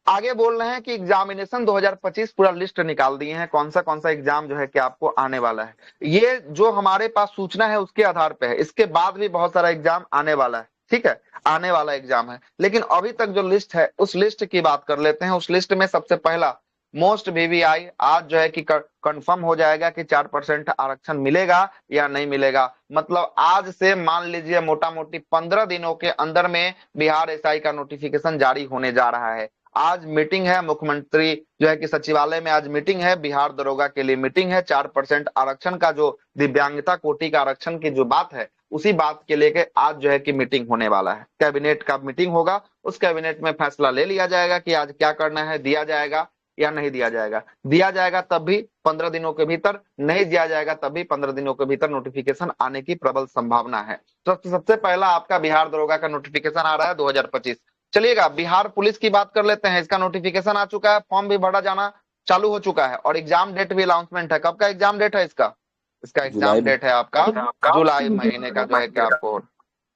आगे बोल रहे हैं कि एग्जामिनेशन 2025 पूरा लिस्ट निकाल दिए हैं, कौन सा एग्जाम जो है कि आपको आने वाला है। ये जो हमारे पास सूचना है उसके आधार पे है, इसके बाद भी बहुत सारा एग्जाम आने वाला है, ठीक है, आने वाला एग्जाम है। लेकिन अभी तक जो लिस्ट है उस लिस्ट की बात कर लेते हैं। उस लिस्ट में सबसे पहला मोस्ट वीवीआई आज जो है कि कंफर्म हो जाएगा कि 4% आरक्षण मिलेगा या नहीं मिलेगा। मतलब आज से मान लीजिए मोटा मोटी 15 दिनों के अंदर में बिहार एसआई का नोटिफिकेशन जारी होने जा रहा है। आज मीटिंग है, मुख्यमंत्री जो है कि सचिवालय में आज मीटिंग है, बिहार दरोगा के लिए मीटिंग है। 4% आरक्षण का जो दिव्यांगता कोटि का आरक्षण की जो बात है उसी बात के लेके आज जो है कि मीटिंग होने वाला है। कैबिनेट का मीटिंग होगा, उस कैबिनेट में फैसला ले लिया जाएगा कि आज क्या करना है, दिया जाएगा या नहीं दिया जाएगा। दिया जाएगा तब भी 15 दिनों के भीतर, नहीं दिया जाएगा तब भी 15 दिनों के भीतर नोटिफिकेशन आने की प्रबल संभावना है। तो सबसे पहला आपका बिहार दरोगा का नोटिफिकेशन आ रहा है 2025। चलिएगा बिहार पुलिस की बात कर लेते हैं। इसका नोटिफिकेशन आ चुका है, फॉर्म भी भरा जाना चालू हो चुका है और एग्जाम डेट भी अनाउंसमेंट है। कब का एग्जाम डेट है इसका? इसका एग्जाम डेट है आपका जुलाई महीने का जो है कि आपको,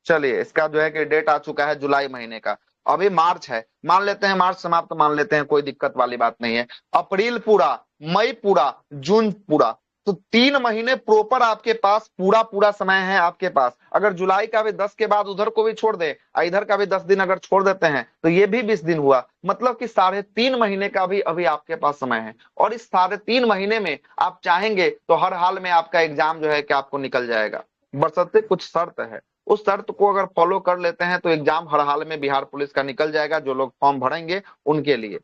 चलिए इसका जो है कि डेट आ चुका है जुलाई महीने का। अभी मार्च है, मान लेते हैं मार्च समाप्त मान लेते हैं, कोई दिक्कत वाली बात नहीं है। अप्रैल पूरा, मई पूरा, जून पूरा, तो 3 महीने प्रॉपर आपके पास पूरा समय है आपके पास। अगर जुलाई का भी 10 के बाद उधर को भी छोड़ दे, इधर का भी 10 दिन अगर छोड़ देते हैं तो ये भी 20 दिन हुआ। मतलब कि 3.5 महीने का भी अभी आपके पास समय है। और इस 3.5 महीने में आप चाहेंगे तो हर हाल में आपका एग्जाम जो है कि आपको निकल जाएगा, बशर्ते कुछ शर्त है। उस शर्त को अगर फॉलो कर लेते हैं तो एग्जाम हर हाल में बिहार पुलिस का निकल जाएगा। जो लोग फॉर्म भरेंगे उनके लिए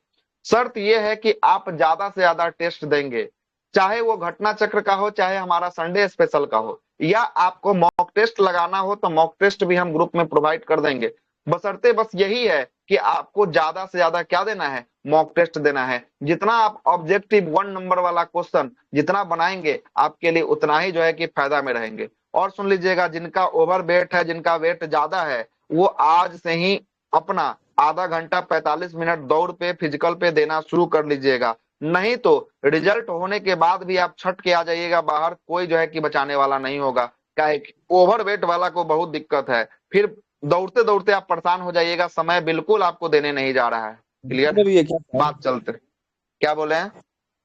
शर्त यह है कि आप ज्यादा से ज्यादा टेस्ट देंगे, चाहे वो घटना चक्र का हो, चाहे हमारा संडे स्पेशल का हो, या आपको मॉक टेस्ट लगाना हो तो मॉक टेस्ट भी हम ग्रुप में प्रोवाइड कर देंगे। बशर्ते बस यही है कि आपको ज्यादा से ज्यादा क्या देना है, मॉक टेस्ट देना है। जितना आप ऑब्जेक्टिव 1 नंबर वाला क्वेश्चन जितना बनाएंगे आपके लिए उतना ही जो है कि फायदा में रहेंगे। और सुन लीजिएगा, जिनका ओवर वेट है, जिनका वेट ज्यादा है, वो आज से ही अपना आधा घंटा 45 मिनट दौड़ पे, फिजिकल पे देना शुरू कर लीजिएगा। नहीं तो रिजल्ट होने के बाद भी आप छट के आ जाइएगा बाहर, कोई जो है कि बचाने वाला नहीं होगा। क्या ओवर वेट वाला को बहुत दिक्कत है, फिर दौड़ते दौड़ते आप परेशान हो जाइएगा, समय बिल्कुल आपको देने नहीं जा रहा है। क्लियर में भी है क्या सर? बात चलते, क्या बोले हैं?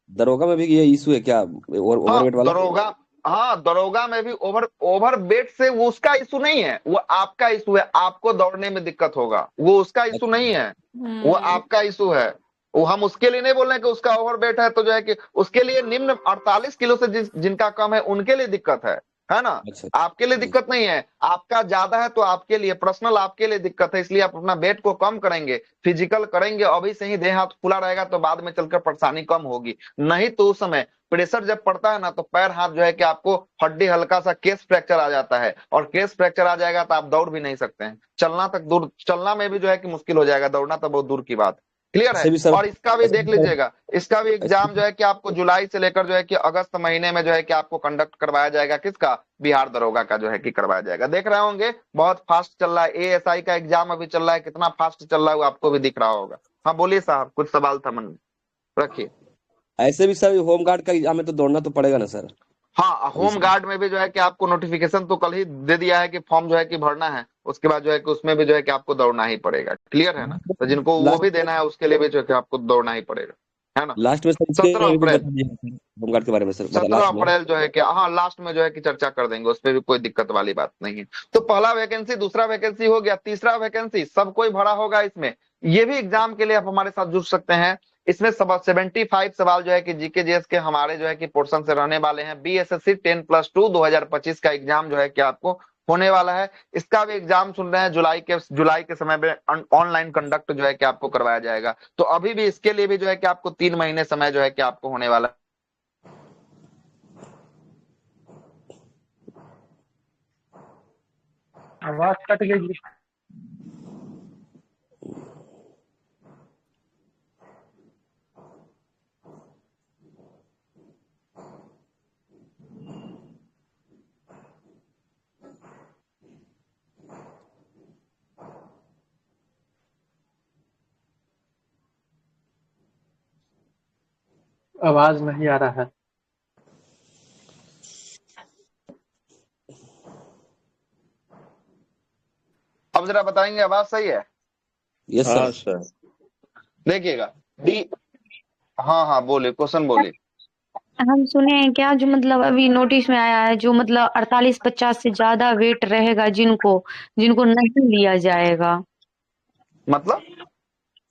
दरोगा में भी ये इशू है क्या, ओवरवेट वाला? दरोगा, हाँ दरोगा में भी ओवर वेट से वो उसका इशू नहीं है, वो आपका इशू है, आपको दौड़ने में दिक्कत होगा, वो उसका इशू नहीं है, वो आपका इशू है। वो हम उसके लिए नहीं बोल रहे हैं कि उसका ओवर वेट है तो जो है कि उसके लिए निम्न 48 किलो से जिनका कम है उनके लिए दिक्कत है ना। अच्छा। आपके लिए दिक्कत नहीं है, आपका ज्यादा है तो आपके लिए पर्सनल आपके लिए दिक्कत है, इसलिए आप अपना वेट को कम करेंगे, फिजिकल करेंगे, अभी से ही देह हाथ खुला रहेगा तो बाद में चलकर परेशानी कम होगी। नहीं तो उस समय प्रेशर जब पड़ता है ना तो पैर हाथ जो है कि आपको हड्डी हल्का सा केस फ्रैक्चर आ जाता है, और केस फ्रैक्चर आ जाएगा तो आप दौड़ भी नहीं सकते हैं, चलना तक दूर, चलना में भी जो है कि मुश्किल हो जाएगा, दौड़ना तो बहुत दूर की बात। क्लियर ऐसे भी है। सर, और इसका भी ऐसे देख भी सर, लीजिएगा, इसका भी एग्जाम ऐसे जो है कि आपको जुलाई से लेकर जो है कि अगस्त महीने में जो है कि आपको कंडक्ट करवाया जाएगा। किसका? बिहार दरोगा का जो है कि करवाया जाएगा। देख रहे होंगे बहुत फास्ट चल रहा है, एएसआई का एग्जाम अभी चल रहा है, कितना फास्ट चल रहा है वो आपको भी दिख रहा होगा। हाँ बोलिए साहब, कुछ सवाल था मन में, रखिए। ऐसे भी सर होम गार्ड का एग्जाम में तो दौड़ना तो पड़ेगा ना सर? हाँ होम गार्ड में भी जो है कि आपको नोटिफिकेशन तो कल ही दे दिया है कि फॉर्म जो है कि भरना है, उसके बाद जो है कि उसमें भी जो है कि आपको दौड़ना ही पड़ेगा। क्लियर है ना। तो जिनको वो भी देना है उसके लिए भी जो है कि आपको दौड़ना ही पड़ेगा, है ना। लास्ट में सर 17 भी अप्रैल, बता दीजिएगा सर, होम गार्ड के बारे में सर, 17 लास्ट में। अप्रैल जो है कि हाँ लास्ट में जो है कि चर्चा कर देंगे, उसपे भी कोई दिक्कत वाली बात नहीं है। तो पहला वैकेंसी, दूसरा वैकेंसी हो गया, तीसरा वैकेंसी सब कोई भरा होगा इसमें। ये भी एग्जाम के लिए आप हमारे साथ जुड़ सकते हैं। इसमें सब 75 सवाल जो है कि जीके जीएस के हमारे जो है कि पोर्शन से रहने वाले हैं। बीएसएससी 10+2 2025 का एग्जाम जो है कि आपको होने वाला है। इसका भी एग्जाम सुन रहे हैं जुलाई के समय में ऑनलाइन कंडक्ट जो है कि आपको करवाया जाएगा। तो अभी भी इसके लिए भी जो है कि आपको 3 महीने समय जो है कि आपको होने वाला है। आवाज कट गई। आवाज नहीं आ रहा है। अब जरा बताएंगे, आवाज सही है? यस हाँ सर। सर। देखिएगा डी, हाँ हाँ बोलिए, क्वेश्चन बोलिए। हम सुने हैं क्या, जो मतलब अभी नोटिस में आया है, जो मतलब 48-50 से ज्यादा वेट रहेगा जिनको जिनको नहीं लिया जाएगा।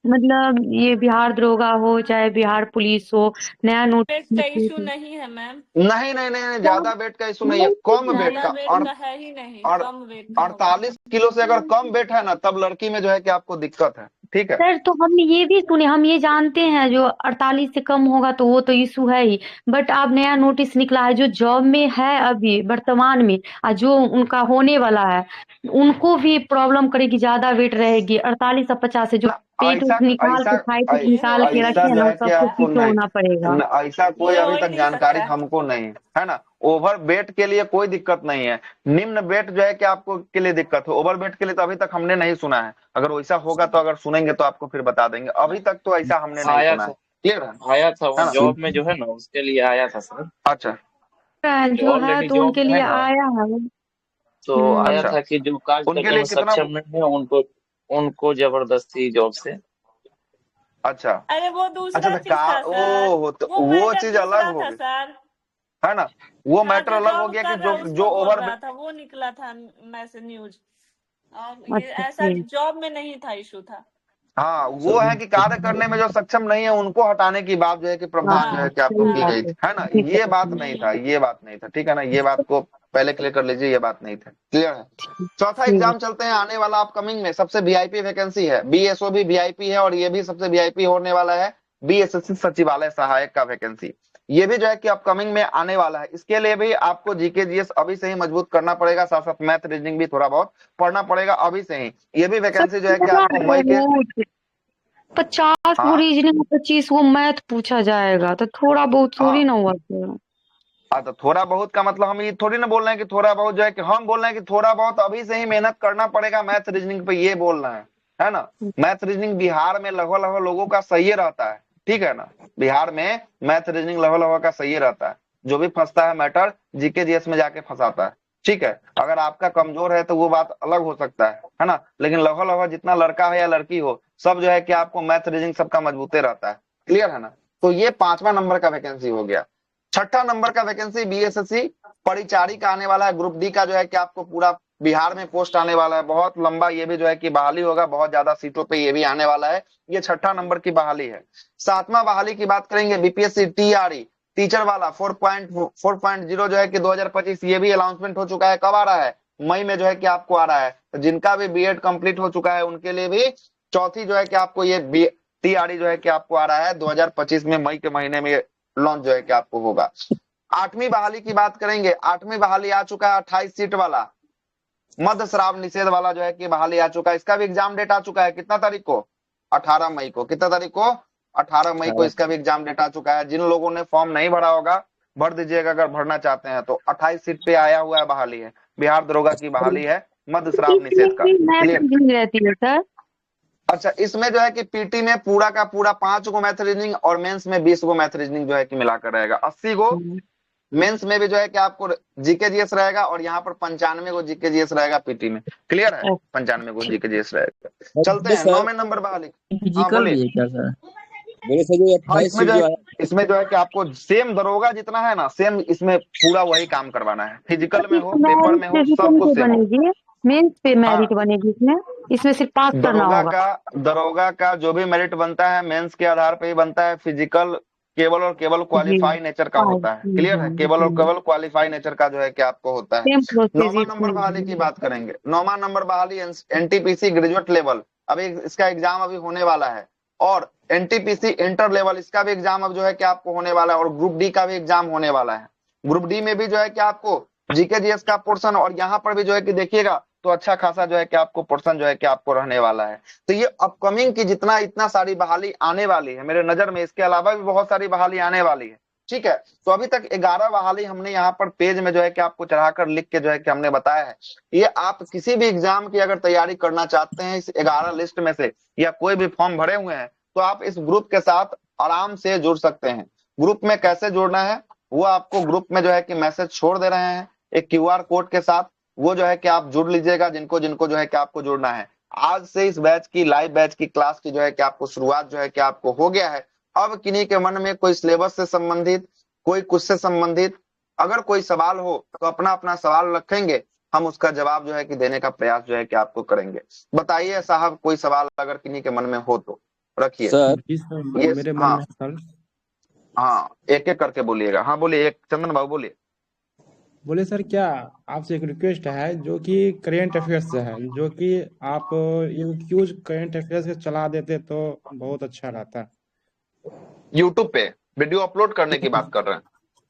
मतलब ये बिहार दरोगा हो चाहे बिहार पुलिस हो, नया वेट का इशू नोटिस। नहीं है मैम, नहीं, ज्यादा वेट का इशू नहीं है, कम वेट ज्यादा का। वेट और का है ही नहीं, और कम वेट का होगा। 48 किलो से अगर कम वेट है ना तब लड़की में जो है कि आपको दिक्कत है। ठीक है सर तो हमने ये भी सुने, हम ये जानते हैं जो 48 से कम होगा तो वो तो इशू है ही, बट अब नया नोटिस निकला है जो जॉब में है अभी वर्तमान में, और जो उनका होने वाला है उनको भी प्रॉब्लम करेगी, ज्यादा वेट रहेगी। 48 और 50 से जो पेट ऐसा निकाल ऐसा के साइड ये हो निकाल के ही ऐसा रखे नहीं है जो ना, है वो कि सबको आपको पीछे होना पड़ेगा। ऐसा कोई ये हो अभी ही तक नहीं जानकारी सकता। हमको नहीं है ना। ओवर वेट के लिए कोई दिक्कत नहीं है, निम्न वेट जो है कि आपको के लिए दिक्कत हो। ओवर वेट के लिए तो अभी तक हमने नहीं सुना है, अगर वैसा होगा तो अगर सुनेंगे तो आपको फिर बता देंगे, अभी तक तो ऐसा हमने नहीं आया सुना है। था क्लियर आया था है वो ना। जॉब में जो है ना उसके लिए आया था सर। अच्छा जो है ऑलरेडी तो जॉब उनके में है लिए ना, आया है। तो आया अच्छा, था कि जो कार्य उनके करने लिए में कितना? सक्षम नहीं है उनको उनको जबरदस्ती जॉब से। अच्छा अरे वो अच्छा, दूसरा तो चीज था सर, तो वो वो मैटर चीज अलग दूसरा हो था गई, सर। है ना। वो हाँ मैटर जो अलग हो जॉब गया कि कर रहा जो है जो उसको बोल ओवर, रहा था, वो निकला था मैसेज न्यूज। ये अच्छा ऐसा ठीक। जॉब में नहीं था, इशू था। हाँ सर वो है कि कार्य करने में जो सक्षम नहीं है उनको हटाने की बात जो है कि प्रावधान जो हाँ है हाँ कि आपको सही की हाँ। बात गई थी, है ना। है। ये बात नहीं था, ये बात नहीं था, ठीक है ना, ये बात को पहले क्लियर कर लीजिए, ये बात नहीं था। क्लियर है। चौथा ठीक है। एग्जाम चलते हैं आने वाला अपकमिंग में, सबसे वीआईपी वैकेंसी है, बीएसओ भी वीआईपी है और ये भी सबसे वीआईपी होने वाला है, बीएसएससी सचिवालय सहायक का वैकेंसी। ये भी जो है कि अपकमिंग में आने वाला है। इसके लिए भी आपको जीके जीएस अभी से ही मजबूत करना पड़ेगा, साथ साथ मैथ रीजनिंग भी थोड़ा बहुत पढ़ना पड़ेगा अभी से ही। ये भी सर वैकेंसी जो है कि थोड़ा आपको मई के, बहुत 50 वो हाँ रीजनिंग, 25 वो मैथ पूछा जाएगा, तो थोड़ा बहुत हाँ थोड़ी ना हुआ सर। तो थोड़ा बहुत का मतलब हम ये थोड़ी ना बोल रहे हैं कि थोड़ा बहुत जो है कि हम बोल रहे हैं कि थोड़ा बहुत अभी से ही मेहनत करना पड़ेगा मैथ रीजनिंग पे, ये बोल रहे हैं, है ना। मैथ रीजनिंग बिहार में लगभग लगभग लोगों का सही रहता है, ठीक है ना। बिहार में मैथ रीजनिंग लगभग लगभग का सही रहता है। जो भी फंसता है मैटर जीके जीएस में जाके फंसाता है, ठीक है। अगर आपका कमजोर है तो वो बात अलग हो सकता है ना। लेकिन लगभग लगभग जितना लड़का है या लड़की हो, सब जो है कि आपको मैथ रीजनिंग सबका मजबूते रहता है, क्लियर है ना। तो ये 5वां नंबर का वैकेंसी हो गया। 6ठा नंबर का वैकेंसी बीएसएससी परिचारी का आने वाला है। ग्रुप डी का जो है कि आपको पूरा बिहार में पोस्ट आने वाला है, बहुत लंबा ये भी जो है कि बहाली होगा, बहुत ज्यादा सीटों पे ये भी आने वाला है। ये 6ठा नंबर की बहाली है। 7वां बहाली की बात करेंगे बीपीएससी टीआरई टीचर वाला 4.0 जो है कि 2025, ये भी अनाउंसमेंट हो चुका है। कब आ रहा है? मई में जो है कि आपको आ रहा है। तो जिनका भी बीएड कंप्लीट हो चुका है उनके लिए भी चौथी जो है कि आपको ये टीआरई जो है कि आपको आ रहा है 2025 में, मई के महीने में लॉन्च जो है कि आपको होगा। 8वीं बहाली की बात करेंगे। 8वीं बहाली आ चुका है 28 सीट वाला मध्य शराब निषेध वाला जो है कि बहाली आ चुका है। इसका भी एग्जाम डेट आ चुका है। कितना तारीख को? 18 मई को। कितना तारीख को? 18 मई को इसका भी एग्जाम डेट आ चुका है। जिन लोगों ने फॉर्म नहीं भरा होगा भर दीजिएगा अगर भरना चाहते हैं तो। 28 सीट पे आया हुआ है बहाली है, बिहार दरोगा की बहाली है मध्य शराब निषेध का, क्लियर। रहती है सर। अच्छा, इसमें जो है कि पीटी में पूरा का पूरा 5 गो मैथ रीजनिंग और मेंस में 20 गो मैथ रीजनिंग जो है कि मिलाकर रहेगा। 80 गो मेंस में भी जो है कि आपको जीके जीएस रहेगा और यहाँ पर 95 गो जीके जीएस रहेगा पीटी में, क्लियर है। 95 गो जीके जीएस रहेगा। चलते हैं 9वें नंबर बहाली। हाँ फिजिकल भी बोलिए। है क्या सर? बोले सर जो हाँ 28 सीट जो है, इसमें जो है कि आपको सेम दरोगा जितना है ना, सेम इसमें पूरा वही काम करवाना है। फिजिकल में हो, पेपर में हो, सब कुछ सेम हो। बनेगी मेंस पे मेरिट बनेगी इसमें। इसमें सिर्फ पास करना होगा। दरोगा का जो भी मेरिट बनता है मेंस के आधार पे ही बनता है। फिजिकल केवल और केवल क्वालिफाई नेचर का होता है, क्लियर है। केवल और केवल क्वालिफाई नेचर का जो है कि आपको होता है। 9वां नंबर बहाली की बात करेंगे। 9वां नंबर बहाली एनटीपीसी ग्रेजुएट लेवल, अभी इसका एग्जाम अभी होने वाला है। और एनटीपीसी इंटर लेवल, इसका भी एग्जाम अब जो है कि आपको होने वाला है। और ग्रुप डी का भी एग्जाम होने वाला है। ग्रुप डी में भी जो है कि आपको जीके जीएस का पोर्शन, और यहाँ पर भी जो है कि देखिएगा तो अच्छा खासा जो है कि आपको पोर्शन जो है कि आपको रहने वाला है। तो ये अपकमिंग की इतना सारी बहाली आने वाली है मेरे नजर में, इसके अलावा भी बहुत सारी बहाली आने वाली है, ठीक है। तो अभी तक 11 बहाली हमने यहाँ पर पेज में जो है कि आपको चढ़ाकर लिख के जो है कि हमने बताया है। ये आप किसी भी एग्जाम की अगर तैयारी करना चाहते हैं इस 11 लिस्ट में से, या कोई भी फॉर्म भरे हुए हैं, तो आप इस ग्रुप के साथ आराम से जुड़ सकते हैं। ग्रुप में कैसे जुड़ना है वो आपको ग्रुप में जो है कि मैसेज छोड़ दे रहे हैं एक क्यूआर कोड के साथ। वो जो है कि आप जुड़ लीजिएगा जिनको जिनको जो है कि आपको जुड़ना है। आज से इस बैच की, लाइव बैच की क्लास की जो है कि आपको शुरुआत जो है कि आपको हो गया है। अब किन्हीं के मन में कोई सिलेबस से संबंधित, कोई कुछ से संबंधित अगर कोई सवाल हो तो अपना अपना सवाल रखेंगे, हम उसका जवाब जो है कि देने का प्रयास जो है कि आपको करेंगे। बताइए साहब, कोई सवाल अगर किन्हीं के मन में हो तो रखिए। सर ये मेरे मन हाँ में सर, हाँ एक एक करके बोलिएगा। हाँ बोलिए, एक चंदन बाबू बोलिए। बोले सर क्या आपसे एक रिक्वेस्ट है जो कि करेंट अफेयर्स से है, जो कि आप ये क्यूज करेंट अफेयर्स के चला देते तो बहुत अच्छा रहता। यूट्यूब पे वीडियो अपलोड करने की बात कर रहे हैं?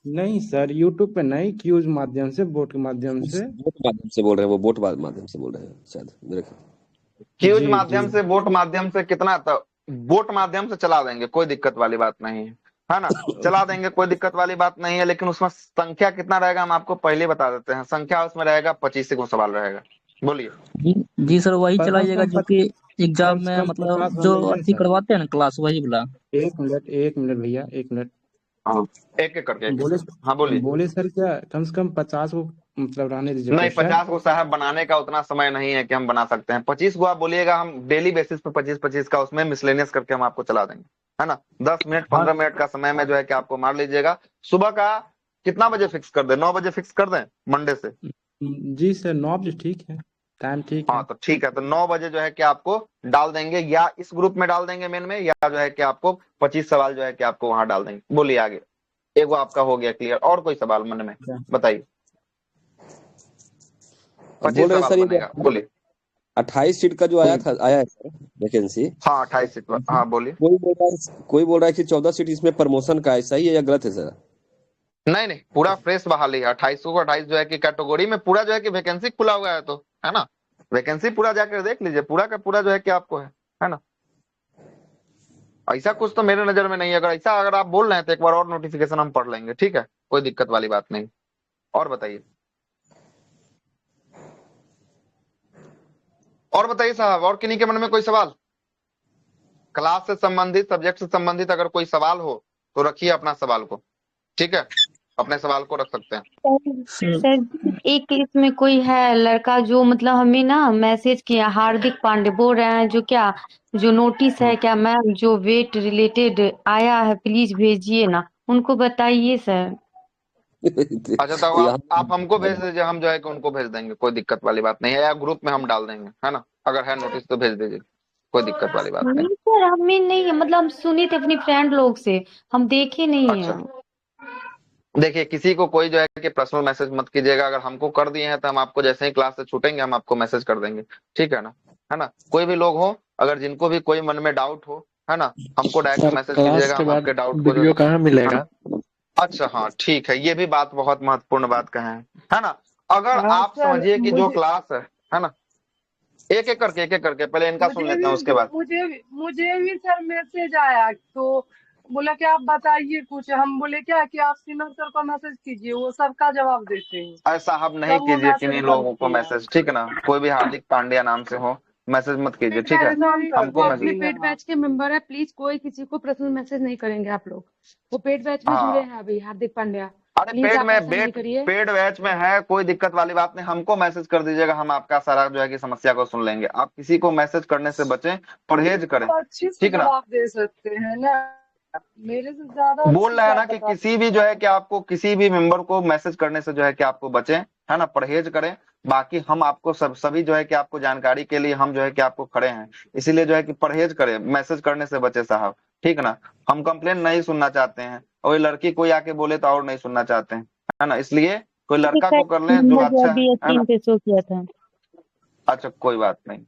नहीं सर, यूट्यूब पे नहीं, क्यूज माध्यम से, बोट के माध्यम से। बोट माध्यम से बोल रहे हैं, वो बोट माध्यम से बोल रहे हैं शायद मेरे ख्याल। क्यूज जी माध्यम जी से, बोट माध्यम से कितना तो बोट माध्यम से चला देंगे, कोई दिक्कत वाली बात नहीं है ना। चला देंगे, कोई दिक्कत वाली बात नहीं है। लेकिन उसमें संख्या कितना रहेगा हम आपको पहले बता देते हैं। संख्या उसमें रहेगा 25 को सवाल रहेगा। बोलिए। जी सर, वही कम चलाइएगा से जो कम कि एग्जाम कम से में कम मतलब 50 जो होने चाहिए अथी सर। करवाते हैं ना क्लास, वही बोला। एक मिनट भैया, एक मिनट। हाँ एक एक करके बोले हाँ बोलिए। बोले सर क्या कम से कम 50 को मतलब रहने दीजिए नहीं, क्वेश्चन। 50 को साहब बनाने का उतना समय नहीं है कि हम बना सकते हैं। 25 को आप बोलिएगा, हम डेली बेसिस पे 25-25 का उसमें मिसलेनियस करके हम आपको चला देंगे, है ना। 10 मिनट 15 मिनट का समय में जो है कि आपको मार लीजिएगा। सुबह का कितना बजे फिक्स कर दें? 9 बजे फिक्स कर दें मंडे से? जी सर, 9 बजे ठीक है, टाइम ठीक हाँ है। तो ठीक है, तो 9 बजे जो है कि आपको डाल देंगे, या इस ग्रुप में डाल देंगे मेन में, या जो है कि आपको 25 सवाल जो है कि आपको वहां डाल देंगे। बोलिए आगे। एगो आपका हो गया क्लियर, और कोई सवाल मन में बताइए। 25 बोल रहे हैं सवाल सर ये बनेगा, बोलिए। 28 सीट का जो आया है सर वैकेंसी। हाँ 28 सीट। हाँ बोलिए। कोई बोल रहा है कि 14 सीट इसमें प्रमोशन का है, सही है या गलत है सर? नहीं नहीं, पूरा फ्रेश बहाली है। 28 को 28 जो है कि कैटेगरी में पूरा जो है कि वैकेंसी खुला हुआ है, तो है ना। वैकेंसी पूरा जाकर देख लीजिए, पूरा का पूरा जो है कि आपको है ना। ऐसा कुछ तो मेरे नजर में नहीं है। अगर आप बोल रहे हैं तो एक बार और नोटिफिकेशन हम पढ़ लेंगे, ठीक है। कोई दिक्कत वाली बात नहीं। और बताइए, और बताइए साहब, और किन्हीं के मन में कोई सवाल? क्लास से संबंधित, सब्जेक्ट से संबंधित अगर कोई सवाल हो तो रखिए अपना सवाल को, ठीक है, अपने सवाल को रख सकते हैं। सर एक केस में कोई है लड़का जो मतलब हमें ना मैसेज किया, हार्दिक पांडे बोल रहे हैं जो क्या जो नोटिस है क्या मैम जो वेट रिलेटेड आया है प्लीज भेजिए ना, उनको बताइए सर। अच्छा तो यहाँ आप हमको भेज दीजिए, हम जो है कि उनको भेज देंगे, कोई दिक्कत वाली बात नहीं है, या ग्रुप में हम डाल देंगे, है ना, अगर है नोटिस तो भेज दीजिए, कोई दिक्कत वाली बात नहीं। नहीं सर हमें नहीं, मतलब हम सुने थे अपनी फ्रेंड लोग से, हम देखे नहीं अच्छा है। देखिए, किसी को कोई जो है कि पर्सनल मैसेज मत कीजिएगा, अगर हमको कर दिए हैं तो हम आपको जैसे ही क्लास से छूटेंगे हम आपको मैसेज कर देंगे, ठीक है ना, है ना। कोई भी लोग हो, अगर जिनको भी कोई मन में डाउट हो, है ना, हमको डायरेक्ट सर मैसेज क्लास कीजिएगा, के हम बाद आपके डाउट को वीडियो कहाँ मिलेगा? अच्छा हाँ ठीक है, ये भी बात बहुत महत्वपूर्ण बात कहे हैं, है ना। अगर हाँ आप सर, समझिए कि जो मुझे क्लास है ना, एक एक करके पहले इनका सुन मुझे लेते हैं, उसके बाद मुझे भी सर मैसेज आया, तो बोला कि आप बताइए कुछ। हम बोले क्या कि आप सिन्हा सर को मैसेज कीजिए, वो सबका जवाब देते हैं। ऐसा आप नहीं तब वो कीजिए मैसेज किन्हीं बंद लोगों को किया। मैसेज, ठीक है ना, कोई भी हार्दिक पांड्या नाम से हो मैसेज मत कीजिए, ठीक है, प्रणाम सर, हमको जो मैसेज, भी पेड है। बैच के मेंबर है प्लीज कोई किसी को पर्सनल मैसेज नहीं करेंगे आप लोग। वो पेड बैच में जुड़े हाँ हैं अभी हार्दिक पांड्या, अरे प्लीज पेड आप में ऐसा नहीं करिए। पेड बैच में है, कोई दिक्कत वाली बात नहीं, हमको मैसेज कर दीजिएगा, हम आपका सारा जो है कि समस्या को सुन लेंगे। आप किसी को मैसेज करने से बचें, परहेज करें, तो अच्छे से ठीक ना। जवाब दे सकते हैं ना, मेरे से ज्यादा बोल अच्छे रहे से हैं ना आप कि बता किसी भी जो है कि आपको किसी भी मेंबर को मैसेज करने से जो है कि आपको बचें, है ना, परहेज करें। बाकी हम आपको सभी जो है कि आपको जानकारी के लिए हम जो है कि आपको खड़े हैं, इसीलिए जो है कि परहेज करें, मैसेज करने से बचे साहब, ठीक ना। हम कंप्लेन नहीं सुनना चाहते हैं, और लड़की कोई आके बोले तो और नहीं सुनना चाहते हैं, है ना, इसलिए कोई लड़का को कर लें जो नंबर जो अच्छा अभी है ना। स्क्रीन पे शो किया था। अच्छा कोई बात नहीं,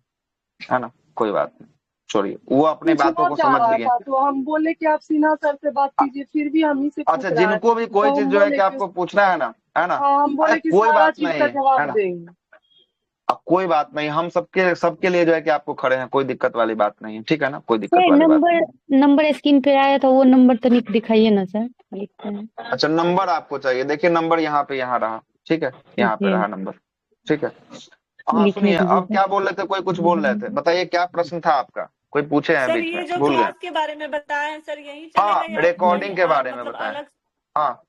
है ना, कोई बात नहीं, छोड़िए, वो अपनी बातों पूछना को चाह समझ रहा लिए। था, तो हम बोले कि आप सिन्हा सर से बात कीजिए, फिर भी हम ही से पूछ अच्छा रहा है, जिनको भी कोई तो चीज हम जो है बोले कि कि आपको पूछना है ना, है ना, हाँ, हम अरे बोले कि कोई सारा बात चीज नहीं का है जवाब ना, देंगे। अब कोई बात नहीं, हम सबके सबके लिए जो है कि आपको खड़े हैं, कोई दिक्कत वाली बात नहीं है, ठीक है ना, कोई दिक्कत सर वाली बात नहीं। नंबर स्क्रीन पे आया था, वो नंबर तो दिखाइए ना सर, लिखते हैं। अच्छा नंबर आपको चाहिए, देखिए नंबर यहाँ पे यहाँ रहा, ठीक है, यहाँ पे जी रहा नंबर, ठीक है। हाँ लिखने सुनिए, दीजिए अब सर। क्या बोल रहे थे, कोई कुछ बोल रहे थे, बताइए क्या प्रश्न था आपका, कोई पूछे हैं सर बीच में, ये जो भूल गए। क्लास के बारे में बताया है सर, यही हाँ चलेगा या रिकॉर्डिंग कहीं के बारे में मतलब बताएं, अलग? हाँ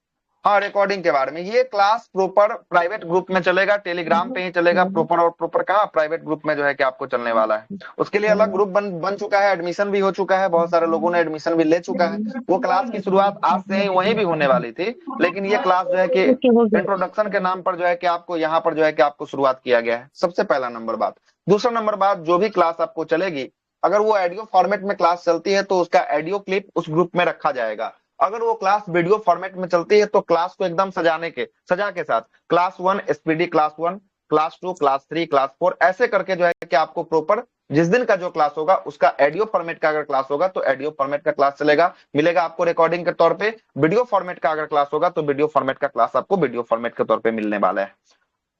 हाँ रिकॉर्डिंग के बारे में, ये क्लास प्रॉपर प्राइवेट ग्रुप में चलेगा, टेलीग्राम पे ही चलेगा प्रॉपर, और प्रॉपर कहाँ प्राइवेट ग्रुप में जो है कि आपको चलने वाला है। उसके लिए अलग ग्रुप बन चुका है, एडमिशन भी हो चुका है, बहुत सारे लोगों ने एडमिशन भी ले चुका है। वो क्लास की शुरुआत आज से ही वहीं भी होने वाली थी, लेकिन ये क्लास जो है कि ओके हो गया। इंट्रोडक्शन के नाम पर जो है कि आपको यहाँ पर जो है कि आपको शुरुआत किया गया है, सबसे पहला नंबर बात। दूसरा नंबर बात, जो भी क्लास आपको चलेगी, अगर वो ऑडियो फॉर्मेट में क्लास चलती है तो उसका ऑडियो क्लिप उस ग्रुप में रखा जाएगा। अगर वो क्लास वीडियो फॉर्मेट में चलती है तो क्लास को एकदम सजा के साथ class 1 speedy class 1, class 2, class 3, class 4 ऐसे करके जो है कि आपको प्रॉपर जिस दिन का जो क्लास होगा उसका ऑडियो फॉर्मेट का अगर क्लास होगा तो ऑडियो फॉर्मेट का क्लास चलेगा, मिलेगा आपको रिकॉर्डिंग के तौर पे। वीडियो फॉर्मेट का अगर क्लास होगा तो वीडियो फॉर्मेट का क्लास आपको वीडियो फॉर्मेट के तौर पे मिलने वाला है।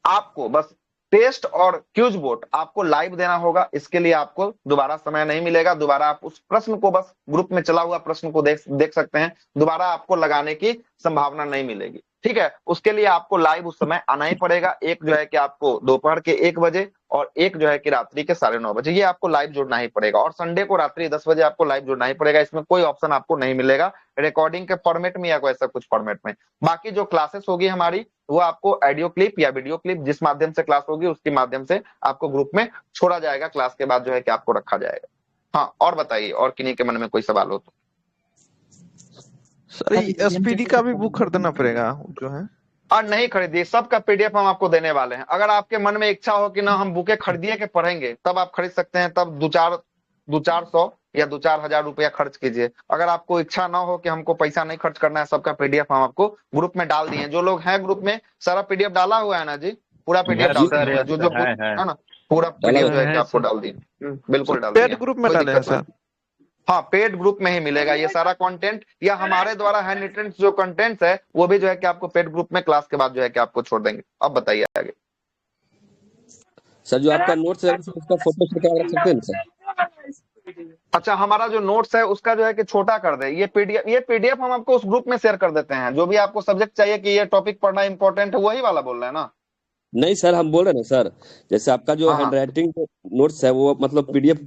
आपको बस टेस्ट और क्यूज वोट आपको लाइव देना होगा, इसके लिए आपको दोबारा समय नहीं मिलेगा, दोबारा आप उस प्रश्न को बस ग्रुप में चला हुआ प्रश्न को देख सकते हैं, दोबारा आपको लगाने की संभावना नहीं मिलेगी, ठीक है। उसके लिए आपको लाइव उस समय आना ही पड़ेगा, एक जो है कि आपको दोपहर के 1 बजे और एक जो है कि रात्रि के 9:30 बजे, ये आपको लाइव जुड़ना ही पड़ेगा, और संडे को रात्रि 10 बजे आपको लाइव जुड़ना ही पड़ेगा। इसमें कोई ऑप्शन आपको नहीं मिलेगा रिकॉर्डिंग के फॉर्मेट में या कोई ऐसा कुछ फॉर्मेट में। बाकी जो क्लासेस होगी हमारी, वो आपको ऑडियो क्लिप या वीडियो क्लिप जिस माध्यम से क्लास होगी उसके माध्यम से आपको ग्रुप में छोड़ा जाएगा, क्लास के बाद जो है कि आपको रखा जाएगा। हाँ और बताइए, और किन्हीं के मन में कोई सवाल हो तो। सर एसपीडी का भी बुक खरीदना पड़ेगा जो है? और नहीं खरीदिए, सबका पीडीएफ हम आपको देने वाले हैं। अगर आपके मन में इच्छा हो कि ना हम बुके खरीदिए के पढ़ेंगे, तब आप खरीद सकते हैं, तब 2-400 या 2-4 हजार रुपया खर्च कीजिए। अगर आपको इच्छा ना हो कि हमको पैसा नहीं खर्च करना है, सबका पीडीएफ हम आपको ग्रुप में डाल दिए। जो लोग हैं ग्रुप में, सारा पीडीएफ डाला हुआ है ना जी, पूरा पीडीएफ डाल दिया है, जो है ना, पूरा पीडीएफ जो है कि आपको डाल दिए, बिल्कुल डाल दिए, पेड ग्रुप में कोई डाले हैं दिक्कत नहीं। सर? हाँ पेड ग्रुप में ही मिलेगा ये सारा कंटेंट, या हमारे द्वारा हैंड रिटन जो कंटेंट्स है वो भी जो है कि आपको पेड ग्रुप में क्लास के बाद जो है कि आपको छोड़ देंगे। अब बताइए आगे। सर जो आपका नोट्स है उसका फोटो शेयर रख सकते हैं ना सर? अच्छा, हमारा जो नोट्स है उसका जो है कि छोटा कर दे। ये पीडीएफ हम आपको उस ग्रुप में शेयर कर देते हैं। जो भी आपको सब्जेक्ट चाहिए कि ये टॉपिक पढ़ना इंपॉर्टेंट है, वही वाला बोल रहे हैं ना? नहीं सर, हम बोल रहे हैं ना सर, जैसे आपका जो हाँ हाँ हैंडराइटिंग नोट्स है वो मतलब पीडीएफ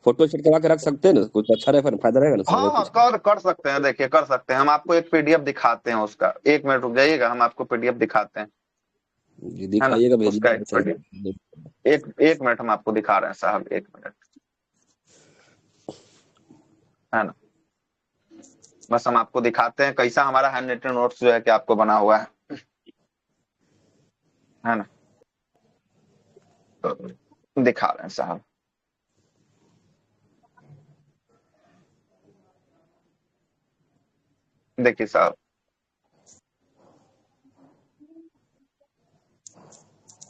फोटो सेट करा के रख सकते हैं ना, कुछ अच्छा रहेगा, फायदा रहेगा ना सर, हाँ वो हाँ, पूछ। कर सकते हैं। देखिए, कर सकते हैं। हम आपको एक पीडीएफ दिखाते हैं उसका। 1 मिनट रुक जाइएगा, हम आपको पीडीएफ दिखाते हैं, जी है ना? दिखाइएगा, उसका भेजिएगा एक सर। पीडीएफ, एक मिनट हम आपको दिखा रहे हैं साहब, 1 मिनट, है ना? बस हम आपको दिखाते हैं कैसा हमारा हैंड रिटन नोट्स जो है कि आपको बना हुआ है ना? तो दिखा रहे हैं साहब। देखिए साहब,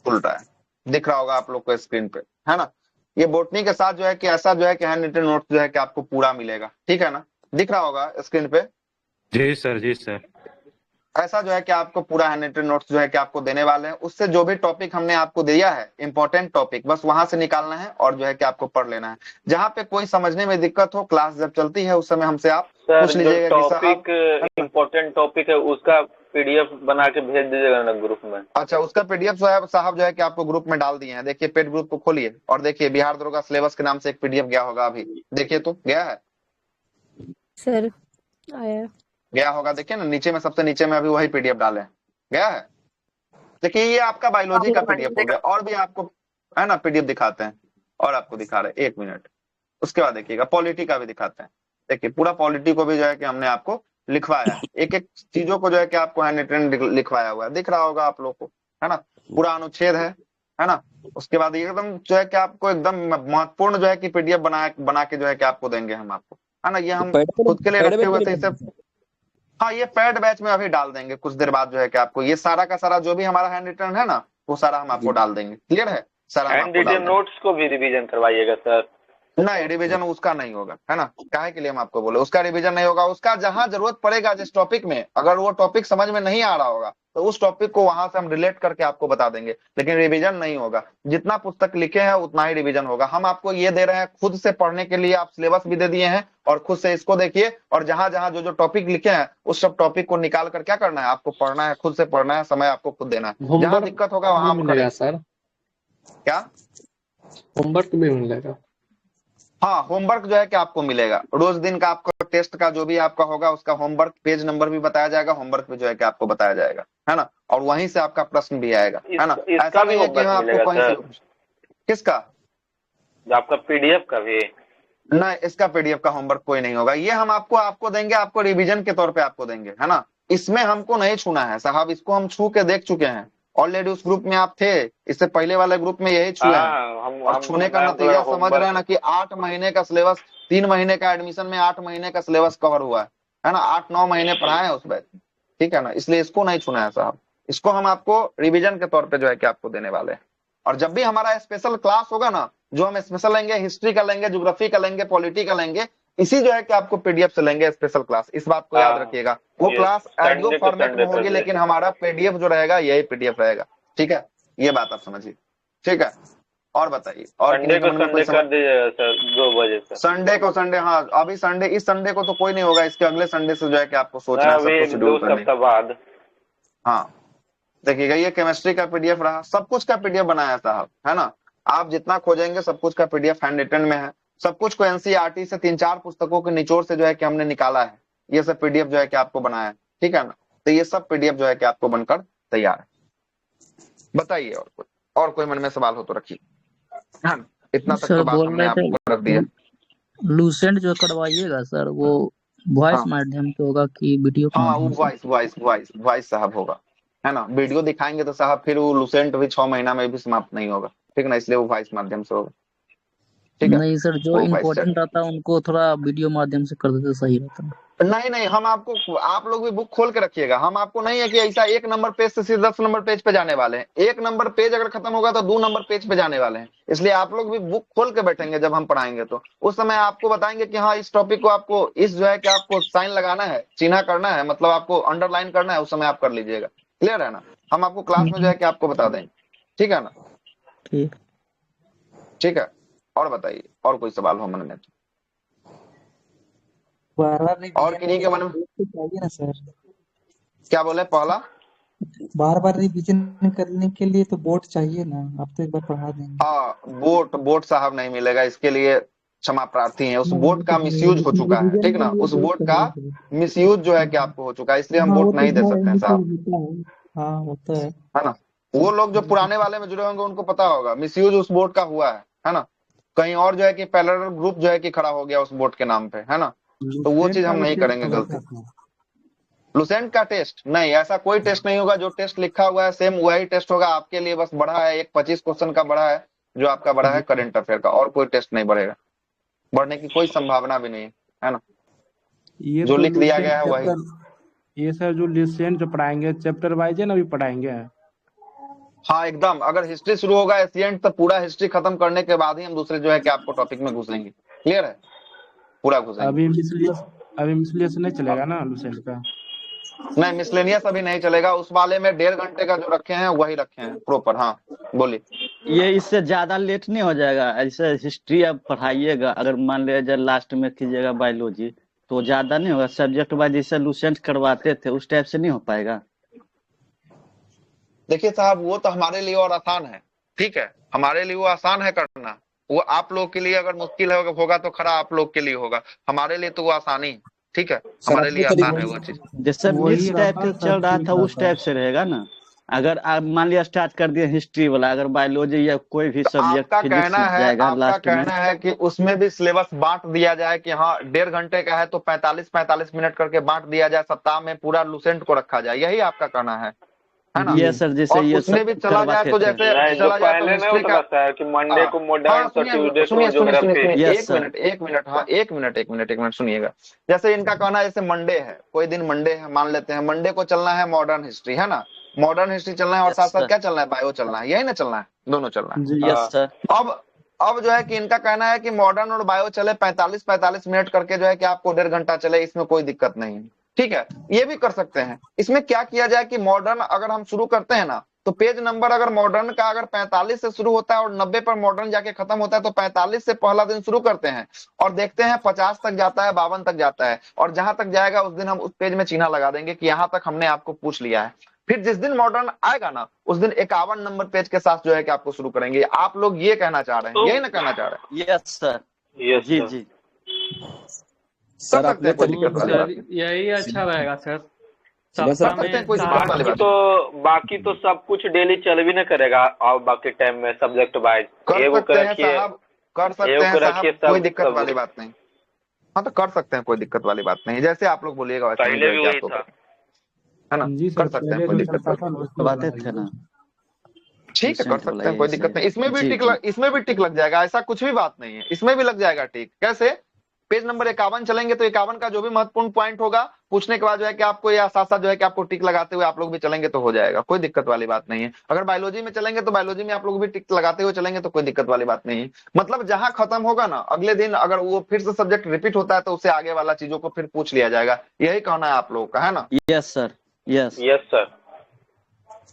उल्टा है, दिख रहा होगा आप लोग को स्क्रीन पे, है ना? ये बोटनी के साथ जो है कि ऐसा जो है कि हैंड रिटन नोट्स जो है कि आपको पूरा मिलेगा, ठीक है ना? दिख रहा होगा स्क्रीन पे। जी सर, जी सर। ऐसा जो है कि आपको पूरा हैंड रिटन नोट्स जो है कि आपको देने वाले हैं। उससे जो भी टॉपिक हमने आपको दिया है, इंपॉर्टेंट टॉपिक, बस वहां से निकालना है और जो है कि आपको पढ़ लेना है। जहां पे कोई समझने में दिक्कत हो, क्लास जब चलती है उस समय हमसे आप सर पूछ जो लीजिएगा कि साहब, टॉपिक इम्पोर्टेंट टॉपिक है उसका पीडीएफ बना के भेज दीजिएगा ना ग्रुप में। अच्छा, उसका पीडीएफ साहब जो है कि आपको ग्रुप में डाल दिए हैं। देखिए, पेड ग्रुप को खोलिए और देखिए, बिहार दरोगा सिलेबस के नाम से एक पीडीएफ गया होगा अभी। देखिए तो गया है, सर आया। गया होगा। देखिए ना, नीचे में, सबसे नीचे में अभी वही पीडीएफ डाले हैं, गया है। देखिए, ये आपका बायोलॉजी का पीडीएफ हो गया। और भी आपको, है ना, पीडीएफ दिखाते हैं और आपको दिखा रहे हैं, 1 मिनट। उसके बाद देखिएगा, पॉलिटी का भी दिखाते हैं। देखिए, पूरा पॉलिटी को भी जो है कि हमने आपको लिखवाया है, एक एक चीजों को जो है कि आपको हैंड रिटन लिखवाया हुआ है, दिख रहा होगा आप लोग को, है ना? पूरा अनुच्छेद है ना? उसके बाद एकदम जो है कि आपको एकदम महत्वपूर्ण जो है कि पीडीएफ बना के जो है कि आपको देंगे हम आपको, है ना? ये हम खुद के लिए रखे हुए थे इसे। हाँ, ये पेड बैच में अभी डाल देंगे कुछ देर बाद जो है कि आपको ये सारा का सारा जो भी हमारा हैंड रिटन है ना, वो सारा हम आपको डाल देंगे। क्लियर है? सारा हम हैंड आपको डाल रिटन देंगे। नोट्स को भी रिवीजन करवाइएगा सर। नहीं, रिवीजन उसका नहीं होगा, है ना? काहे के लिए हम आपको बोले उसका रिवीजन नहीं होगा। उसका जहां जरूरत पड़ेगा जिस टॉपिक में, अगर वो टॉपिक समझ में नहीं आ रहा होगा तो उस टॉपिक को वहां से हम रिलेट करके आपको बता देंगे, लेकिन रिवीजन नहीं होगा। जितना पुस्तक लिखे हैं उतना ही रिवीजन होगा। हम आपको ये दे रहे हैं खुद से पढ़ने के लिए, आप सिलेबस भी दे दिए हैं और खुद से इसको देखिए, और जहां जहां जो जो टॉपिक लिखे हैं उस सब टॉपिक को निकाल कर क्या करना है, आपको पढ़ना है, खुद से पढ़ना है, समय आपको खुद देना है। जहां होमवर्क दिक्कत होगा वहां आप मिलेगा करें। सर? क्या? होमवर्क भी मिलेगा? हाँ, होमवर्क जो है कि आपको मिलेगा रोज दिन का। आपको टेस्ट का जो भी आपका होगा उसका होमवर्क पेज नंबर भी बताया जाएगा, होमवर्क भी जो है कि आपको बताया जाएगा, है ना? और वहीं से आपका प्रश्न भी आएगा, है ना? इसका ऐसा भी नहीं है कि होमवर्क हाँ मिलेगा आपको कहीं सर? से। किसका? आपका पीडीएफ का भी? नहीं, इसका पीडीएफ का होमवर्क कोई नहीं होगा। ये हम आपको देंगे, आपको रिवीजन के तौर पे आपको देंगे, है ना? इसमें हमको नहीं छूना है साहब, इसको हम छू के देख चुके हैं ऑलरेडी। उस ग्रुप में आप थे, इससे पहले वाले ग्रुप में यही छुए हैं। और छूने का नतीजा समझ रहे हैं ना कि 8 महीने का सिलेबस, 3 महीने का एडमिशन में 8 महीने का सिलेबस कवर हुआ है ना? 8-9 महीने पढ़ाए हैं उस बैच, ठीक है ना? इसलिए इसको नहीं छूना है साहब। इसको हम आपको रिवीजन के तौर पे जो है कि आपको देने वाले हैं। और जब भी हमारा स्पेशल क्लास होगा ना, जो हम स्पेशल लेंगे, हिस्ट्री का लेंगे, ज्योग्राफी का लेंगे, पॉलिटी का लेंगे, इसी जो है कि आपको पीडीएफ से लेंगे स्पेशल क्लास। इस बात को याद रखिएगा। वो क्लास ऑडियो फॉर्मेट में होगी, लेकिन हमारा पीडीएफ जो रहेगा यही पीडीएफ रहेगा, ठीक है? ये बात आप समझिए, ठीक है? और बताइए, और संडे को संडे कर दीजिएगा सर 2 बजे से। संडे को संडे, हाँ अभी संडे, इस संडे को तो कोई नहीं होगा, इसके अगले संडे से जो है कि आपको सोचना है, सबको शेड्यूल करने। 2 सप्ताह बाद। हाँ, देखिएगा, ये केमिस्ट्री का पीडीएफ रहा, सब कुछ का पीडीएफ बनाया साहब, है ना? आप जितना खोजेंगे सब कुछ का पीडीएफ हैंड रिटन में है। सब कुछ को एनसीईआरटी से 3-4 पुस्तकों के निचोड़ से जो है कि हमने निकाला है। ये सब पीडीएफ जो है कि आपको बनाया है, ठीक है ना? तो ये सब पीडीएफ जो है कि आपको बनकर तैयार है। बताइए, और कोई मन में सवाल हो तो रखिए। हाँ, इतना तक तो बात हमने आपको रख दिया। लूसेंट जो करवाइएगा सर, वो वॉइस माध्यम से होगा कि वीडियो? हाँ, वो वॉइस साहब होगा, है ना? वीडियो दिखाएंगे तो साहब फिर वो लूसेंट भी 6 महीना में भी समाप्त नहीं होगा, ठीक ना? इसलिए वो वॉइस माध्यम से होगा, ठीक है? नहीं सर, जो इम्पोर्टेंट रहता है उनको थोड़ा वीडियो माध्यम से कर देते सही रहता है। नहीं, हम आपको, आप लोग भी बुक खोल के रखिएगा। हम आपको नहीं है कि ऐसा 1 नंबर पेज से सीधे 10 नंबर पेज पे जाने वाले हैं। 1 नंबर पेज अगर खत्म होगा तो 2 नंबर पेज पे जाने वाले हैं। इसलिए आप लोग भी बुक खोल के बैठेंगे जब हम पढ़ाएंगे, तो उस समय आपको बताएंगे कि हाँ, इस टॉपिक को आपको, इस जो है कि आपको साइन लगाना है, चिन्ह करना है, मतलब आपको अंडरलाइन करना है, उस समय आप कर लीजिएगा। क्लियर है ना? हम आपको क्लास में जो है कि आपको बता देंगे, ठीक है ना? ठीक है। और बताइए, और कोई सवाल हो मन में? बार बार और रिवीजन किन्हीं के के लिए मन में बोर्ड तो चाहिए ना सर। क्या बोले पहला? बार बार रिवीजन करने के लिए तो बोर्ड चाहिए ना, आप तो एक बार पढ़ा देंगे। हाँ, बोट साहब नहीं मिलेगा, इसके लिए क्षमा प्रार्थी हैं। उस हाँ वो बोट तो का है, मिसयूज हो लेकिन चुका है, रिवीजन ठीक के ना, लिए उस बोर्ड बोट का चाहिए सर। मिसयूज जो है कि आपको हो चुका है, इसलिए हम हाँ वो बोट तो नहीं दे है, सकते हैं साहब, मिसयूज होता है। हाँ वो तो है। है ना। वो लोग जो पुराने वाले में जुड़े होंगे उनको पता होगा मिसयूज उस बोट का हुआ है ना। कहीं और जो है कि पैरेलल ग्रुप जो है कि खड़ा हो गया उस बोट के नाम पे, है ना। तो वो लुसेंट चीज का हम भी नहीं टेस्ट करेंगे होगा गलती। क्या सर? लुसेंट का टेस्ट नहीं, ऐसा कोई टेस्ट नहीं होगा। जो टेस्ट लिखा हुआ है सेम वही टेस्ट होगा आपके लिए, बस बढ़ा है एक 25 क्वेश्चन का बढ़ा है, जो आपका बढ़ा है जी करंट अफेयर का, और कोई टेस्ट नहीं बढ़ेगा, बढ़ने की कोई संभावना भी नहीं है ना। ये जो तो लिख दिया लुसेंट गया है वही। चैप्टर, ये सर जो लुसेंट जो पढ़ाएंगे चैप्टर वाइज है ना, अभी पढ़ाएंगे। हाँ एकदम, अगर हिस्ट्री शुरू होगा एशियंट तो पूरा हिस्ट्री खत्म करने के बाद ही हम दूसरे जो है कि आपको टॉपिक में घुसेंगे, क्लियर है, पूरा घुसेंगे। अभी मिसलियस नहीं चलेगा ना लुसेंट का? नहीं, मिसलेनियस अभी नहीं चलेगा, उस वाले में 1.5 घंटे का जो रखे हैं वही रखे हैं प्रॉपर। हाँ बोलिए। ये इससे ज्यादा लेट नहीं हो जाएगा? ऐसे हिस्ट्री अब पढ़ाइएगा, अगर मान लीजिए लास्ट में कीजिएगा बायोलॉजी, तो ज्यादा नहीं होगा? सब्जेक्ट वाइज जैसे लुसेंट करवाते थे उस टाइप से नहीं हो पाएगा? देखिए साहब, वो तो हमारे लिए और आसान है, ठीक है, हमारे लिए वो आसान है करना। वो आप लोग के लिए अगर मुश्किल होगा तो खरा आप लोग के लिए होगा, हमारे लिए तो वो आसानी, ठीक है, हमारे लिए आसान है वो चीज। जैसे मिक्स टाइप के चल रहा था उस टाइप से रहेगा ना? अगर आप मान लिया स्टार्ट कर दिए हिस्ट्री वाला, अगर बायोलॉजी या कोई भी सब्जेक्ट फिजिक्स जाएगा लास्ट में, कहना है कि उसमें भी सिलेबस बांट दिया जाए कि हाँ 1.5 घंटे का है तो 45 मिनट करके बांट दिया जाए, सप्ताह में पूरा लुसेंट को रखा जाए, यही आपका कहना है ना। ये सर जैसे और ये उसमें भी चला जाए तो जैसे चला जाए तो हिस्ट्री का कि मंडे को मॉडर्न तो ट्यूसडे को सुनिए ज्योग्राफी। एक मिनट सुनिएगा। जैसे इनका कहना है जैसे मंडे है, कोई दिन मंडे है, मान लेते हैं मंडे को चलना है मॉडर्न हिस्ट्री, है ना, मॉडर्न हिस्ट्री चलना है और साथ साथ क्या चलना है, बायो चलना है, यही ना चलना है, दोनों चलना है। Yes sir. अब जो है कि इनका कहना है कि मॉडर्न और बायो चले 45 मिनट करके, जो है कि आपको 1.5 घंटा चले, इसमें कोई दिक्कत नहीं है, ठीक है, ये भी कर सकते हैं। इसमें क्या किया जाए कि मॉडर्न अगर हम शुरू करते हैं ना, तो पेज नंबर अगर मॉडर्न का अगर 45 से शुरू होता है और 90 पर मॉडर्न जाके खत्म होता है, तो 45 से पहला दिन शुरू करते हैं और देखते हैं 50 तक जाता है, 52 तक जाता है, और जहां तक जाएगा उस दिन हम उस पेज में चिन्ह लगा देंगे कि यहाँ तक हमने आपको पूछ लिया है। फिर जिस दिन मॉडर्न आएगा ना, उस दिन 51 नंबर पेज के साथ जो है कि आपको शुरू करेंगे। आप लोग ये कहना चाह रहे हैं, यही ना कहना चाह रहे हैं? यस सर, जी जी सर। आप कोई दिक्कत वाली बात नहीं, यही अच्छा रहेगा सर। कर सकते हैं, कोई दिक्कत वाली बात बाकी तो सब कुछ डेली चल भी ना करेगा, और बाकी टाइम में सब्जेक्ट वाइज कर सकते हैं साहब, कर सकते हैं साहब, कोई दिक्कत वाली बात नहीं। हाँ तो कर सकते हैं, कोई दिक्कत वाली बात नहीं, जैसे आप लोग बोलिएगा वैसे पहले भी वही था, है ना, कर सकते हैं, कोई दिक्कत बातें थे ना, ठीक है, कर सकते हैं, कोई दिक्कत नहीं। इसमें भी टिक लग जाएगा, ऐसा कुछ भी बात नहीं है, इसमें भी लग जाएगा टिक। कैसे? पेज नंबर 51 चलेंगे तो 51 का जो भी महत्वपूर्ण पॉइंट होगा पूछने के बाद जो है कि आपको, या साथ साथ जो है कि आपको टिक लगाते हुए आप लोग भी चलेंगे तो हो जाएगा, कोई दिक्कत वाली बात नहीं है। अगर बायोलॉजी में चलेंगे तो बायोलॉजी में आप लोग भी टिक लगाते हुए चलेंगे तो कोई दिक्कत वाली बात नहीं है। मतलब जहां खत्म होगा ना, अगले दिन अगर वो फिर से सब्जेक्ट रिपीट होता है तो उससे आगे वाला चीजों को फिर पूछ लिया जाएगा, यही कहना है आप लोगों का, है ना? Yes sir, yes sir.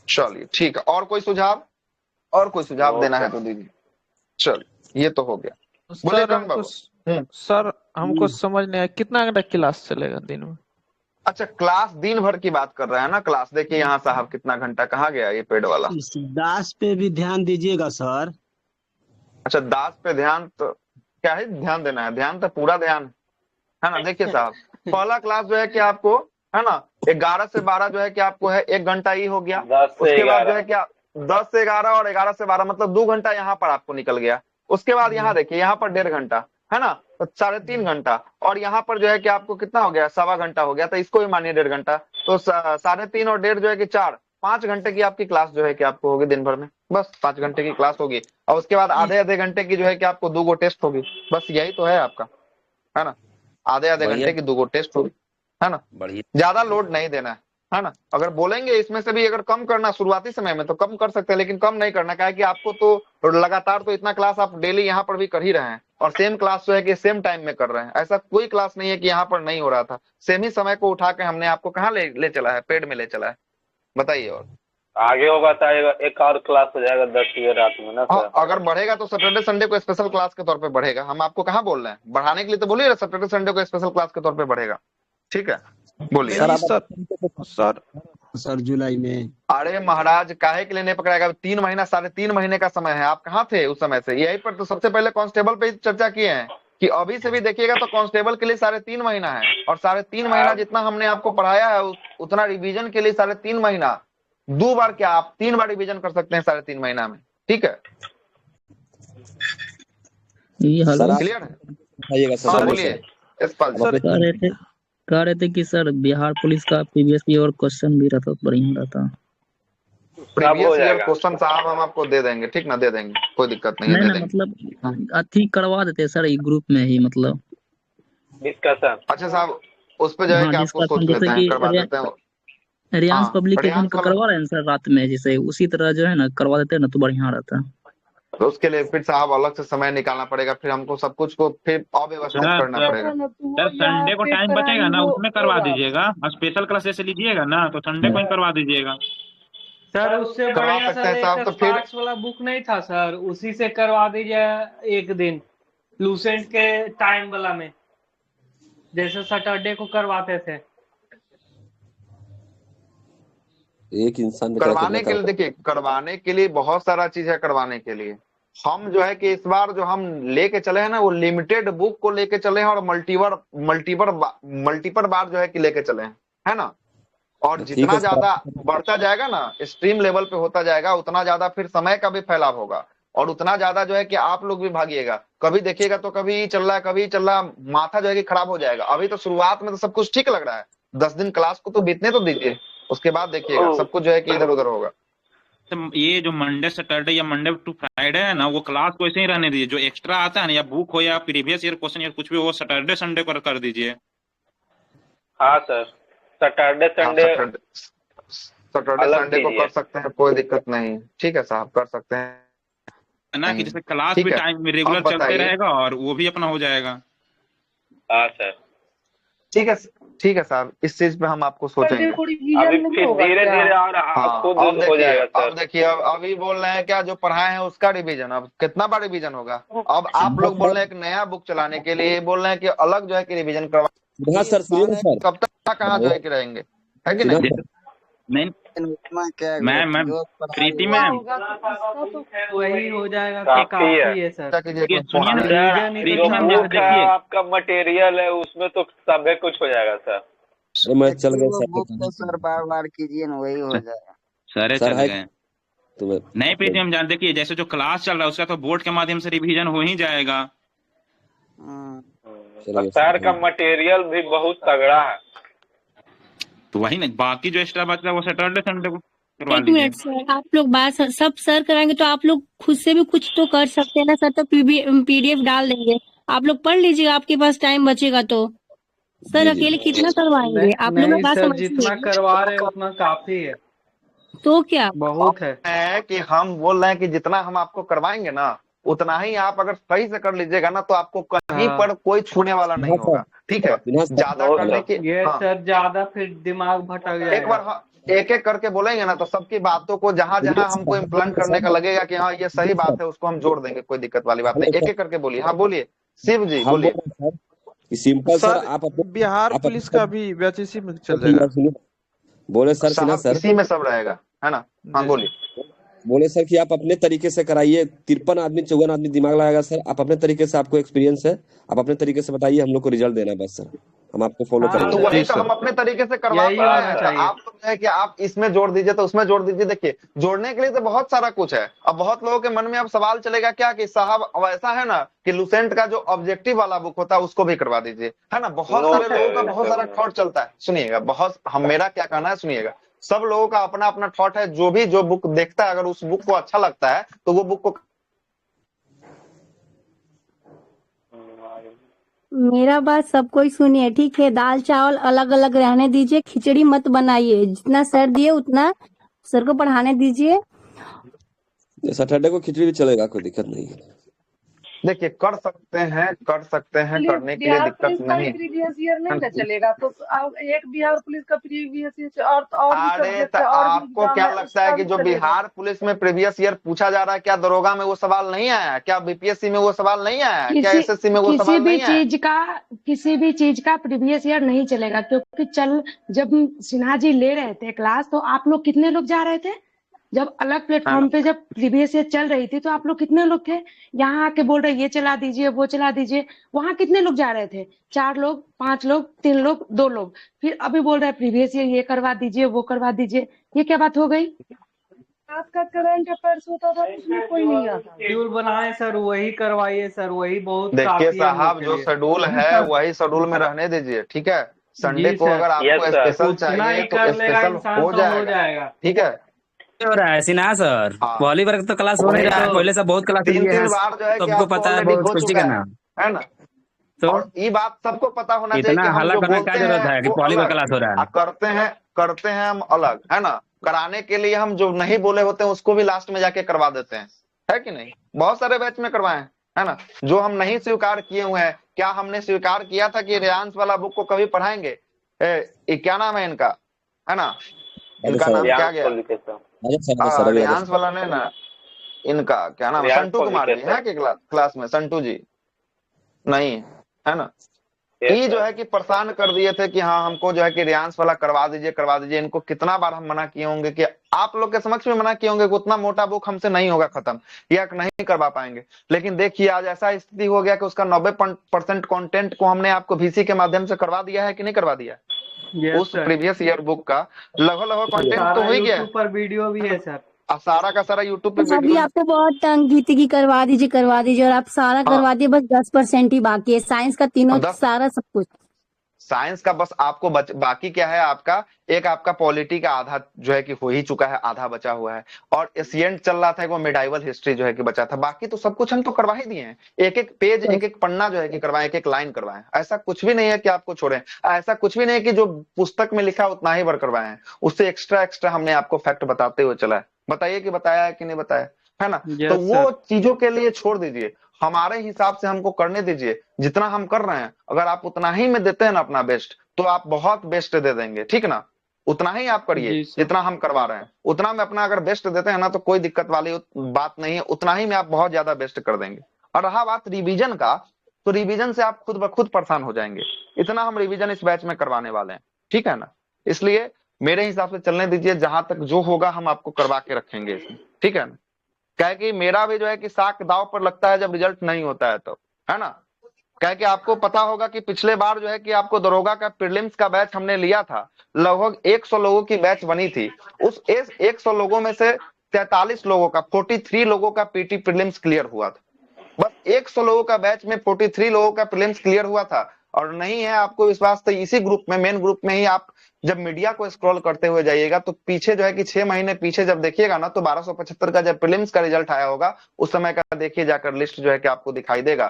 चलिए ठीक है, और कोई सुझाव, और कोई सुझाव देना है तो दीजिए। चलिए ये तो हो गया। बोले सर हमको समझ नहीं आया कितना घंटा क्लास चलेगा दिन में? अच्छा, क्लास दिन भर की बात कर रहे हैं ना? क्लास देखिए यहाँ साहब कितना घंटा, कहाँ गया ये पेड वाला? दास पे भी ध्यान दीजिएगा सर। अच्छा, दास पे ध्यान, तो क्या है ध्यान देना है? ध्यान तो पूरा ध्यान है ना। देखिए साहब, पहला क्लास जो है कि आपको, है ना, 11 से 12 जो है कि आपको है 1 घंटा ही हो गया। उसके बाद जो है क्या 10 से 11 और 11 से 12 मतलब 2 घंटा यहाँ पर आपको निकल गया। उसके बाद यहाँ देखिए, यहाँ पर 1.5 घंटा, है ना, तो 3.5 घंटा, और यहाँ पर जो है कि आपको कितना हो गया, 1.25 घंटा हो गया, तो इसको भी मानिए 1.5 घंटा, तो 3.5 और 1.5 जो है कि 4-5 घंटे की आपकी क्लास जो है कि आपको होगी दिन भर में, बस 5 घंटे की क्लास होगी। और उसके बाद आधे घंटे की जो है कि आपको 2 टेस्ट होगी, बस यही तो है आपका, है ना, आधे घंटे की 2 टेस्ट होगी, है ना। ज्यादा लोड नहीं देना है ना। अगर बोलेंगे इसमें से भी अगर कम करना शुरुआती समय में तो कम कर सकते हैं, लेकिन कम नहीं करना, क्या है कि आपको तो लगातार तो इतना क्लास आप डेली यहाँ पर भी कर ही रहे हैं, और सेम क्लास जो है कि सेम टाइम में कर रहे हैं। ऐसा कोई क्लास नहीं है कि यहाँ पर नहीं हो रहा था, सेम ही समय को उठा के हमने आपको कहाँ ले चला है, पेड में ले चला है, बताइए। और आगे होगा तो एक और क्लास हो जाएगा 10 बजे रात में ना हाँ, सर। अगर बढ़ेगा तो सैटरडे संडे को स्पेशल क्लास के तौर पे बढ़ेगा। हम आपको कहाँ बोल रहे हैं बढ़ाने के लिए, तो बोलिए सैटरडे संडे को स्पेशल क्लास के तौर पे बढ़ेगा। ठीक है, बोलिए। नहीं सर सर जुलाई में। अरे महाराज काहे के लिए नहीं पकड़ाएगा? 3 महीना 3.5 महीने का समय है। आप कहाँ थे उस समय से? यही पर तो सबसे पहले कांस्टेबल पे चर्चा किए हैं कि अभी से भी देखिएगा तो कांस्टेबल के लिए 3.5 महीना है, और 3.5 महीना जितना हमने आपको पढ़ाया है उतना रिवीजन के लिए 3.5 महीना। 2 बार क्या, आप 3 बार रिवीजन कर सकते हैं 3.5 महीना में। ठीक है, ये हेलो क्लियर है? बताइएगा सर। हाँ बोलिए बोलिए सर। यशपाल जी। कह रहे थे कि सर बिहार पुलिस का प्रीवियस ईयर क्वेश्चन भी रहता तो बढ़िया रहता। प्रीवियस ईयर क्वेश्चन साहब हम आपको दे देंगे, ठीक ना? दे देंगे, कोई दिक्कत नहीं है, नहीं दे ना, देंगे। मतलब अथी करवा देते सर ये ग्रुप में ही, मतलब डिस्कशन। अच्छा साहब, उस पे जो है हाँ कि आपको सोच डिस्कशन, लेते जैसे हैं, कि करवा देते हैं। रियांस हाँ, पब्लिकेशन रियांस का वाला करवा रहे हैं सर रात में, जैसे उसी तरह जो है ना करवा देते हैं ना तो बढ़िया रहता। तो उसके लिए फिर साहब अलग से समय निकालना पड़ेगा, फिर हमको सब कुछ को फिर अव्यवस्थित करना पड़ेगा। तो सर संडे को टाइम बचेगा ना, उसमें करवा दीजिएगा। स्पेशल क्लास जैसे लीजिएगा ना तो संडे को ही करवा दीजिएगा। सर उससे करवा बढ़िया सकते सर हैं साहब, एक तो फिर स्पार्क्स वाला बुक नहीं था सर, उसी से करवा दीजिए एक दिन लूसेंट के टाइम वाला में, जैसे सैटरडे को करवाते थे। एक इंसान ने करवाने के लिए, देखिए करवाने के लिए बहुत सारा चीज है। करवाने के लिए हम जो है कि इस बार जो हम लेके चले हैं ना, वो लिमिटेड बुक को लेके चले हैं, और मल्टीपल बार जो है कि लेके चले हैं, है ना? और जितना ज्यादा बढ़ता जाएगा ना, स्ट्रीम लेवल पे होता जाएगा, उतना ज्यादा फिर समय का भी फैलाव होगा, और उतना ज्यादा जो है कि आप लोग भी भागिएगा। कभी देखिएगा तो कभी चल रहा है, कभी चल रहा, माथा जो है कि खराब हो जाएगा। अभी तो शुरुआत में तो सब कुछ ठीक लग रहा है, 10 दिन क्लास को तो बीतने तो दीजिए, उसके बाद देखिएगा सब कुछ जो है कि इधर उधर होगा। ये जो मंडे सैटरडे या मंडे टू फ्राइडे है ना, वो क्लास को ऐसे ही रहने दीजिए। जो एक्स्ट्रा आता है ना, या बुक हो या प्रीवियस ईयर क्वेश्चन या कुछ भी, वो सैटरडे संडे को कर दीजिए। हाँ sir, Saturday Sunday Saturday Sunday को कर सकते हैं, कोई दिक्कत नहीं। ठीक है साहब, कर सकते हैं ना, कि जैसे क्लास भी टाइम में रेगुलर चलते रहेगा और वो भी अपना हो जाएगा। हाँ सर, ठीक है साहब, इस चीज पे हम आपको सोचेंगे। अभी फिर धीरे धीरे और खुद हो जाएगा सर। अब देखिए, अभी बोल रहे हैं क्या, जो पढ़ाए हैं उसका रिवीजन, अब कितना बार रिवीजन होगा? अब आप लोग बोल रहे हैं एक नया बुक चलाने के लिए, बोल रहे हैं कि अलग जो है कि रिवीजन करवा। सर कब तक कहाँ जो है कि रहेंगे, है कि नहीं? मैम प्रीति मैम, वही हो जाएगा तो काफी है सर। सुनिए ना प्रीति मैम, जैसे देखिए आपका मटेरियल है उसमें तो सभी कुछ हो जाएगा सर। मैं चल गया सर, बार कीजिए ना, वही हो जाएगा। सर चल गए नहीं प्रीति मैम, जान देखिए जैसे जो क्लास चल रहा है उसका तो बोर्ड के माध्यम से रिवीजन हो ही जाएगा। सर का मटेरियल भी बहुत तगड़ा है। तो वही ना, बाकी जो एक्स्ट्रा बच रहा है वो सैटरडे संडे को करवा एक मिनट सर, आप लोग बात सब सर कराएंगे तो आप लोग खुद से भी कुछ तो कर सकते हैं ना सर। तो पीडीएफ डाल देंगे, आप लोग पढ़ लीजिएगा, आपके पास टाइम बचेगा तो। सर अकेले कितना करवाएंगे आप लोग? नहीं सर, जितना करवा रहे हैं उतना काफी है। तो क्या बहुत है कि हम बोल रहे हैं कि जितना हम आपको करवाएंगे ना, उतना ही आप अगर सही से कर लीजिएगा ना, तो आपको कहीं पर कोई छूने वाला नहीं होगा। ठीक है, ज्यादा करने की सर ज्यादा फिर दिमाग भटक जाएगा। एक बार एक एक करके बोलेंगे ना, तो सबकी बातों को जहां जहां हमको इम्प्लांट करने का लगेगा कि हाँ ये सही बात है, उसको हम जोड़ देंगे, कोई दिक्कत वाली बात नहीं। एक एक करके बोलिए। हाँ बोलिए शिव जी, बोलिए। सिंपल सर, आप बिहार पुलिस का भी बैच इसी में चल जाएगा। बोले सर इसी में सब रहेगा, है ना? हाँ बोलिए। बोले सर कि आप अपने तरीके से कराइए। 53 आदमी 54 आदमी दिमाग लगाएगा सर। आप अपने तरीके से, आपको एक्सपीरियंस है, आप अपने तरीके से बताइए, हम लोग को रिजल्ट देना बस सर, हम आपको फॉलो करेंगे। तो वही तो हम अपने तरीके से करवा रहे हैं। आप तो है कि आप इसमें जोड़ दीजिए तो उसमें जोड़ दीजिए। देखिए जोड़ने के लिए तो बहुत सारा कुछ है। अब बहुत लोगों के मन में अब सवाल चलेगा क्या कि साहब अब ऐसा है ना कि लूसेंट का जो ऑब्जेक्टिव वाला बुक होता है उसको भी करवा दीजिए, है ना? बहुत सारे लोगों का बहुत सारा थॉट चलता है। सुनिएगा, मेरा क्या कहना है सुनिएगा। सब लोगों का अपना अपना थॉट है। जो बुक देखता है, अगर उस बुक को अच्छा लगता है तो वो बुक को। मेरा बात सब कोई सुनिए, ठीक है? दाल चावल अलग अलग रहने दीजिए, खिचड़ी मत बनाइए। जितना सर दिए उतना सर को पढ़ाने दीजिए। सैटरडे को खिचड़ी भी चलेगा, कोई दिक्कत नहीं है। देखिए कर सकते हैं चलिए करने के लिए बिहार दिक्कत पुलिस का ही नहीं प्रीवियस ईयर है नहीं ना। ना चलेगा, तो अब एक बिहार पुलिस का प्रीवियस ईयर और भी अरे सब्जेक्ट तो है और भी आपको एग्जाम क्या है, लगता है उसका कि भी जो चलेगा। बिहार पुलिस में प्रीवियस ईयर पूछा जा रहा है, क्या दरोगा में वो सवाल नहीं आया है? क्या बीपीएससी में वो सवाल नहीं आया है? क्या किसी एसएससी में वो किसी सवाल भी नहीं आया है? किसी भी चीज का प्रीवियस ईयर नहीं चलेगा, क्योंकि जब सिन्हा जी ले रहे थे क्लास, तो आप लोग कितने लोग जा रहे थे? जब अलग है प्लेटफॉर्म ना। पे जब प्रीवियस ईयर चल रही थी, तो आप लोग कितने लोग थे? यहाँ आके बोल रहे ये चला दीजिए, वो चला दीजिए। वहां कितने लोग जा रहे थे? 4 लोग, 5 लोग, 3 लोग, 2 लोग। फिर अभी बोल रहे हैं प्रीवियस ईयर ये करवा दीजिए, वो करवा दीजिए। ये क्या बात हो गई? आपका करंट अफेयर्स होता था, उसमें कोई नहीं आता। शेड्यूल बनाए सर, वही करवाइए सर, वही बहुत देखिए काफी है हम लोग साहब, के जो लिए। शेड्यूल है वही शेड्यूल में रहने दीजिए, ठीक है। संडे जी को सर। अगर यस आपको सर। स्पेशल उतना चाहिए ही तो कर लेगा स्पेशल इंसान हो तो हो जाएगा, जाएगा। ठीक है। हो रहा है सिन्हा सर, हाँ पहली बार तो क्लास हो नहीं वही रहा है, तो पहले से बहुत क्लास तीन लिए हैं, तीन बार जो है कि सबको आपको पता है, ऑलरेडी बहुत हो कुछ चुका करना। है ना। तो और ये बात सबको पता होना चाहिए इतना कि हम हल्ला जो करने की बोलते क्या जरूरत हैं है कि वो पहली बार अलग क्लास हो रहा है। करते हैं हम अलग, है ना। कराने के लिए हम जो नहीं बोले होते हैं उसको भी लास्ट में जाके करवा देते हैं, है कि नहीं। बहुत सारे बैच में करवाए हैं, है ना। जो हम नहीं स्वीकार किए हुए हैं, क्या हमने स्वीकार किया था कि रेयांश वाला बुक को कभी पढ़ाएंगे? ये क्या नाम है इनका, है ना, इनका नाम क्या गया? रेयांश वाला नहीं ना, इनका क्या नाम है? संटू कुमार जी है कि क्लास में? संटू जी नहीं है ना। ये जो है कि परेशान कर दिए थे कि हाँ हमको जो है कि रेयांश वाला करवा दीजिए। इनको कितना बार हम मना किए होंगे, कि आप लोग के समक्ष में मना किए होंगे कि उतना मोटा बुक हमसे नहीं होगा खत्म, या नहीं करवा पाएंगे। लेकिन देखिए आज ऐसा स्थिति हो गया कि उसका 90% कंटेंट को हमने आपको VC के माध्यम से करवा दिया है कि नहीं करवा दिया? यस उस सर। प्रीवियस ईयर बुक का लगभग कंटेंट तो सारा हो ही गया यूट्यूब पर वीडियो भी है सर। अब सारा का सारा यूट्यूब पे सभी वीडियो। आपको बहुत तंग की थी कि करवा दीजिए, और आप सारा हाँ करवा दिए, बस 10% ही बाकी है। साइंस का तीनों 10 सारा सब कुछ। साइंस का बस आपको बाकी क्या है आपका, एक आपका पॉलिटी का आधा जो है कि हो ही चुका है, आधा बचा हुआ है। और एशियंट चल रहा था, वो मिडाइवल हिस्ट्री जो है कि बचा था। बाकी तो सब कुछ हम तो करवा ही दिए हैं। एक एक पेज, एक एक पन्ना जो है कि करवाए, एक एक लाइन करवाए। ऐसा कुछ भी नहीं है कि आपको छोड़े, ऐसा कुछ भी नहीं है कि जो पुस्तक में लिखा उतना ही बार करवाए हैं। उससे एक्स्ट्रा हमने आपको फैक्ट बताते हुए चला है। बताइए कि बताया है कि नहीं बताया, है ना। तो वो चीजों के लिए छोड़ दीजिए, हमारे हिसाब से हमको करने दीजिए। जितना हम कर रहे हैं, अगर आप उतना ही में देते हैं ना अपना बेस्ट, तो आप बहुत बेस्ट दे देंगे, ठीक ना। उतना ही आप करिए जितना हम करवा रहे हैं, उतना में अपना अगर बेस्ट देते हैं ना, तो कोई दिक्कत वाली बात नहीं है। उतना ही में आप बहुत ज्यादा बेस्ट कर देंगे। और रहा बात रिवीजन का, तो रिवीजन से आप खुद ब खुद परेशान हो जाएंगे। इतना हम रिवीजन इस बैच में करवाने वाले हैं, ठीक है ना। इसलिए मेरे हिसाब से चलने दीजिए, जहां तक जो होगा हम आपको करवा के रखेंगे इसमें, ठीक है ना। क्या कि मेरा भी जो है कि साक दाव पर लगता है जब रिजल्ट नहीं होता है, तो है ना। क्या कि आपको पता होगा कि पिछले बार जो है कि आपको दरोगा का प्रीलिम्स का बैच हमने लिया था, लगभग 100 लोगों की बैच बनी थी। उस 100 लोगों में से 43 लोगों का, 43 लोगों का पीटी प्रीलिम्स क्लियर हुआ था। बस 100 लोगों का बैच में 43 लोगों का प्रीलिम्स क्लियर हुआ था। और नहीं है आपको विश्वास तो इसी ग्रुप में, मेन ग्रुप में ही आप जब मीडिया को स्क्रॉल करते हुए जाइएगा, तो पीछे जो है कि 6 महीने पीछे जब देखिएगा ना, तो 1275 का जब प्रीलिम्स का रिजल्ट आया होगा, उस समय का देखिए जाकर लिस्ट जो है कि आपको दिखाई देगा।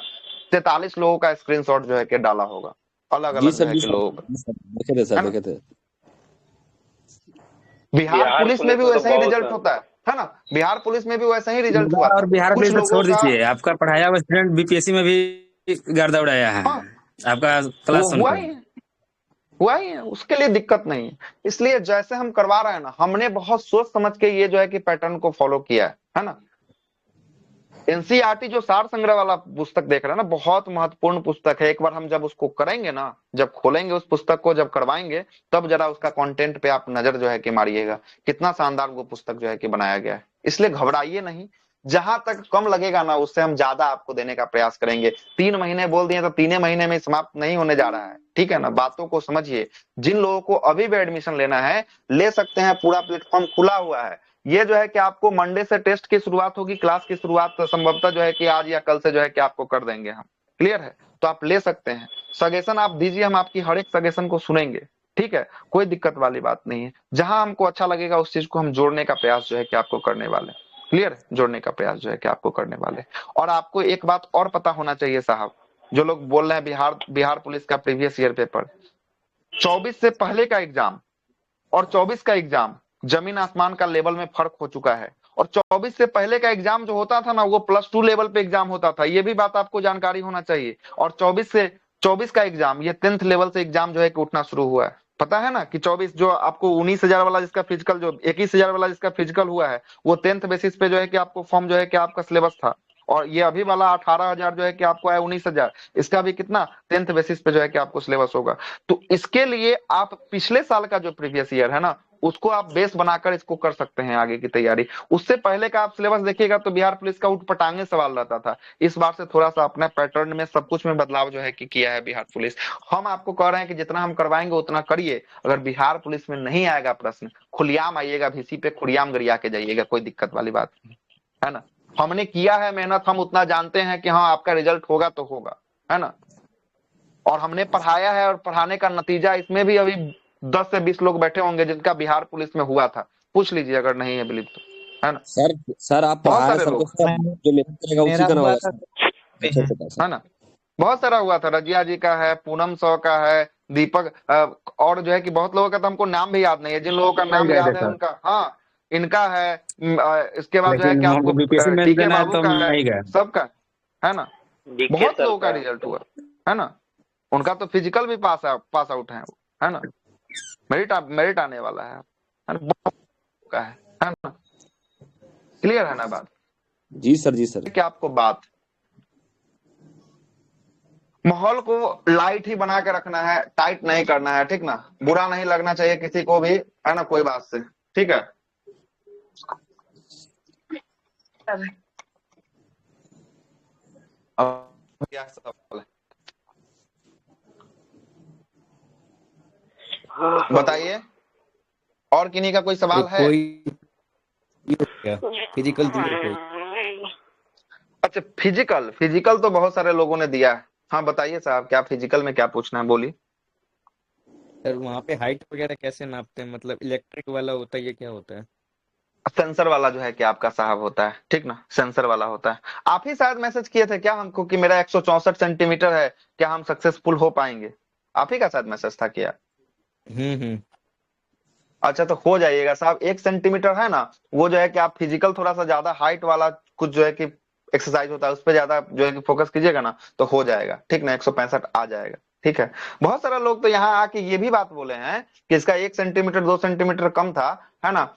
43 लोगों का स्क्रीनशॉट जो है कि डाला होगा, अलग अलग जो है कि लोगों का। देखे थे। बिहार पुलिस में भी वैसा ही रिजल्ट होता है ना। बिहार पुलिस में भी वैसा ही रिजल्ट हुआ और था। बिहार कुछ पुलिस में छोड़ लोगों का दीजिए, आपका पढ़ाया हुआ स्टूडेंट बीपीएससी में भी गर्दा उड़ाया है। आपका क्लास हुआ ही है, उसके लिए दिक्कत नहीं है। इसलिए जैसे हम करवा रहे हैं ना, हमने बहुत सोच समझ के ये जो है कि पैटर्न को फॉलो किया है ना। एनसीईआरटी जो सार संग्रह वाला पुस्तक देख रहे हैं ना, बहुत महत्वपूर्ण पुस्तक है। एक बार हम जब उसको करेंगे ना, जब खोलेंगे उस पुस्तक को, जब करवाएंगे, तब जरा उसका कंटेंट पे आप नजर जो है कि मारिएगा। कितना शानदार वो पुस्तक जो है कि बनाया गया है। इसलिए घबराइए नहीं, जहां तक कम लगेगा ना, उससे हम ज्यादा आपको देने का प्रयास करेंगे। 3 महीने बोल दिए तो 3 महीने में समाप्त नहीं होने जा रहा है, ठीक है ना। बातों को समझिए। जिन लोगों को अभी भी एडमिशन लेना है, ले सकते हैं, पूरा प्लेटफॉर्म खुला हुआ है। ये जो है कि आपको मंडे से टेस्ट की शुरुआत होगी, क्लास की शुरुआत संभवतः जो है कि आज या कल से जो है कि आपको कर देंगे हम। क्लियर है, तो आप ले सकते हैं। सजेशन आप दीजिए, हम आपकी हर एक सजेशन को सुनेंगे, ठीक है। कोई दिक्कत वाली बात नहीं है। जहां हमको अच्छा लगेगा उस चीज को हम जोड़ने का प्रयास जो है कि आपको करने वाले। क्लियर है, जोड़ने का प्रयास जो है कि आपको करने वाले। और आपको एक बात और पता होना चाहिए साहब, जो लोग बोल रहे हैं बिहार पुलिस का प्रीवियस ईयर पेपर, 24 से पहले का एग्जाम और 24 का एग्जाम, जमीन आसमान का लेवल में फर्क हो चुका है। और 24 से पहले का एग्जाम जो होता था ना वो +2 लेवल पे एग्जाम होता था, ये भी बात आपको जानकारी होना चाहिए। और 24 का एग्जाम ये 10th लेवल से एग्जाम जो है कि उठना शुरू हुआ है। पता है ना कि 24 जो आपको 19,000 वाला जिसका फिजिकल, जो 21,000 वाला जिसका फिजिकल हुआ है वो 10th बेसिस पे जो है कि आपको फॉर्म जो है कि आपका सिलेबस था। और ये अभी वाला 18,000 जो है कि आपको है 19,000, इसका भी कितना 10th बेसिस पे जो है कि आपको सिलेबस होगा। तो इसके लिए आप पिछले साल का जो प्रीवियस ईयर है ना उसको आप बेस बनाकर इसको कर सकते हैं आगे की तैयारी। उससे पहले का आप सिलेबस देखिएगा तो बिहार पुलिस का उठपटांगे सवाल रहता था। इस बार से थोड़ा सा अपने पैटर्न में सब कुछ में बदलाव जो है कि किया है बिहार पुलिस। हम आपको कह रहे हैं कि जितना हम करवाएंगे उतना करिए। अगर बिहार पुलिस में नहीं आएगा प्रश्न, खुलियाम आइएगा, VC पे खुलियाम गरिया के जाइएगा, कोई दिक्कत वाली बात नहीं है ना। हमने किया है मेहनत, हम उतना जानते हैं कि हाँ आपका रिजल्ट होगा तो होगा, है ना। और हमने पढ़ाया है और पढ़ाने का नतीजा, इसमें भी अभी 10 से 20 लोग बैठे होंगे जिनका बिहार पुलिस में हुआ था, पूछ लीजिए अगर नहीं है बिलीव तो, है ना। सर आप बहुत पढ़ाए सारे सबको, लोग, जो मेहनत करेगा उसी का हुआ नवाजा था। सर। है ना। बहुत सारा हुआ था, रजिया जी का है, पूनम सौ का है, दीपक और जो है कि बहुत लोगों का तो हमको नाम भी याद नहीं है। जिन लोगों का नाम याद है उनका, हाँ इनका है। इसके बाद जो है कि लेकिन आपको हमको बीपीएससी में टीके देना है बाबू तो का हम है, नहीं गए। सबका है ना। डीके बहुत सर लोगों का का रिजल्ट हुआ है ना। उनका तो फिजिकल भी पास आउट है ना। मेरिट आने वाला है ना। बहुत का है ना। क्लियर है ना बात। जी सर, जी सर। क्या आपको बात, माहौल को लाइट ही बना के रखना है, टाइट नहीं करना है, ठीक ना। बुरा नहीं लगना चाहिए किसी को भी, है ना, कोई बात से, ठीक है। अब क्या सवाल है बताइए। और किन्हीं का कोई सवाल है? फिजिकल दिया कोई? अच्छा, फिजिकल तो बहुत सारे लोगों ने दिया है। हाँ बताइए साहब, क्या फिजिकल में क्या पूछना है, बोलिए। सर वहाँ पे हाइट वगैरह कैसे नापते हैं? मतलब इलेक्ट्रिक वाला होता है, ये क्या होता है? सेंसर वाला जो है कि आपका साहब होता है, ठीक ना, सेंसर वाला होता है। आप ही शायद मैसेज किए थे क्या हमको कि मेरा 164 सेंटीमीटर है, क्या हम सक्सेसफुल हो पाएंगे? आप ही का शायद मैसेज था क्या? अच्छा, तो हो जाइएगा साहब। 1 सेंटीमीटर है ना, वो जो है कि आप फिजिकल थोड़ा सा ज्यादा हाइट वाला कुछ जो है कि एक्सरसाइज होता है उस पर ज्यादा जो है कि फोकस कीजिएगा ना तो हो जाएगा, ठीक ना। 165 आ जाएगा, ठीक है। बहुत सारा लोग तो यहाँ आके ये भी बात बोले हैं कि इसका 1 सेंटीमीटर 2 सेंटीमीटर कम था, है ना।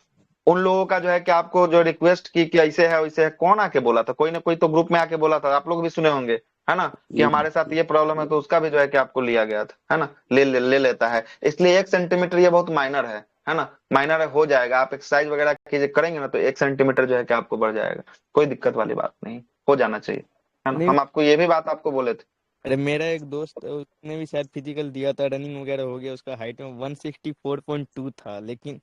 उन लोगों का जो है कि आपको जो रिक्वेस्ट की कि ऐसे है वैसे है, कौन आके बोला था? कोई ना कोई तो ग्रुप में आके बोला था, आप लोग भी सुने होंगे, है ना, कि हमारे साथ ये प्रॉब्लम है, तो उसका भी जो है कि आपको लिया गया था, है ना। ले लेता है, इसलिए 1 सेंटीमीटर ये बहुत माइनर है ना, माइनर है, हो जाएगा। आप एक्सरसाइज वगैरह कीजिए करेंगे ना तो 1 सेंटीमीटर जो है कि आपको बढ़ जाएगा, कोई दिक्कत वाली बात नहीं, हो जाना चाहिए, है ना। हम आपको ये भी बात आपको बोले थे। अरे मेरा एक दोस्त है, उसने भी शायद फिजिकल दिया था, रनिंग वगैरह हो गया, उसका हाइट में 164.2 था, लेकिन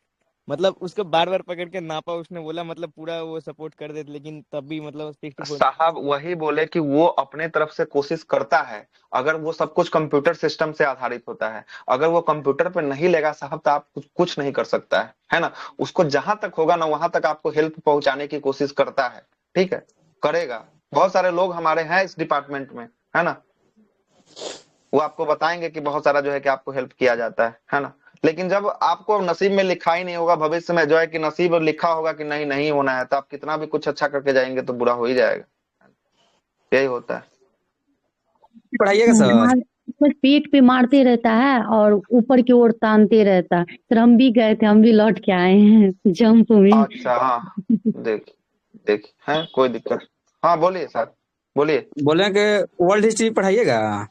मतलब उसको बार बार पकड़ के नापा, उसने बोला मतलब पूरा वो सपोर्ट कर देते, लेकिन तब भी मतलब 60 साहब वही बोले कि वो अपने तरफ से कोशिश करता है। अगर वो सब कुछ कंप्यूटर सिस्टम से आधारित होता है, अगर वो कंप्यूटर पे नहीं लेगा साहब तो आप कुछ नहीं कर सकता है ना। उसको जहां तक होगा ना वहां तक आपको हेल्प पहुंचाने की कोशिश करता है, ठीक है, करेगा। बहुत सारे लोग हमारे हैं इस डिपार्टमेंट में, है ना, वो आपको बताएंगे कि बहुत सारा जो है कि आपको हेल्प किया जाता है ना। लेकिन जब आपको नसीब में लिखा ही नहीं होगा, भविष्य में जो है कि नसीब लिखा होगा कि नहीं होना है, तो आप कितना भी कुछ अच्छा करके जाएंगे तो बुरा हो ही जाएगा। यही होता है। पढ़ाइएगा सर। बस पीठ पे मारते रहता है और ऊपर की ओर तानते रहता है। सर हम भी गए थे, हम भी लौट के आए हैं जंप में। अच्छा, हाँ देख है, कोई दिक्कत। हाँ बोलिए सर, बोलिए। बोले कि वर्ल्ड हिस्ट्री पढ़ाइएगा।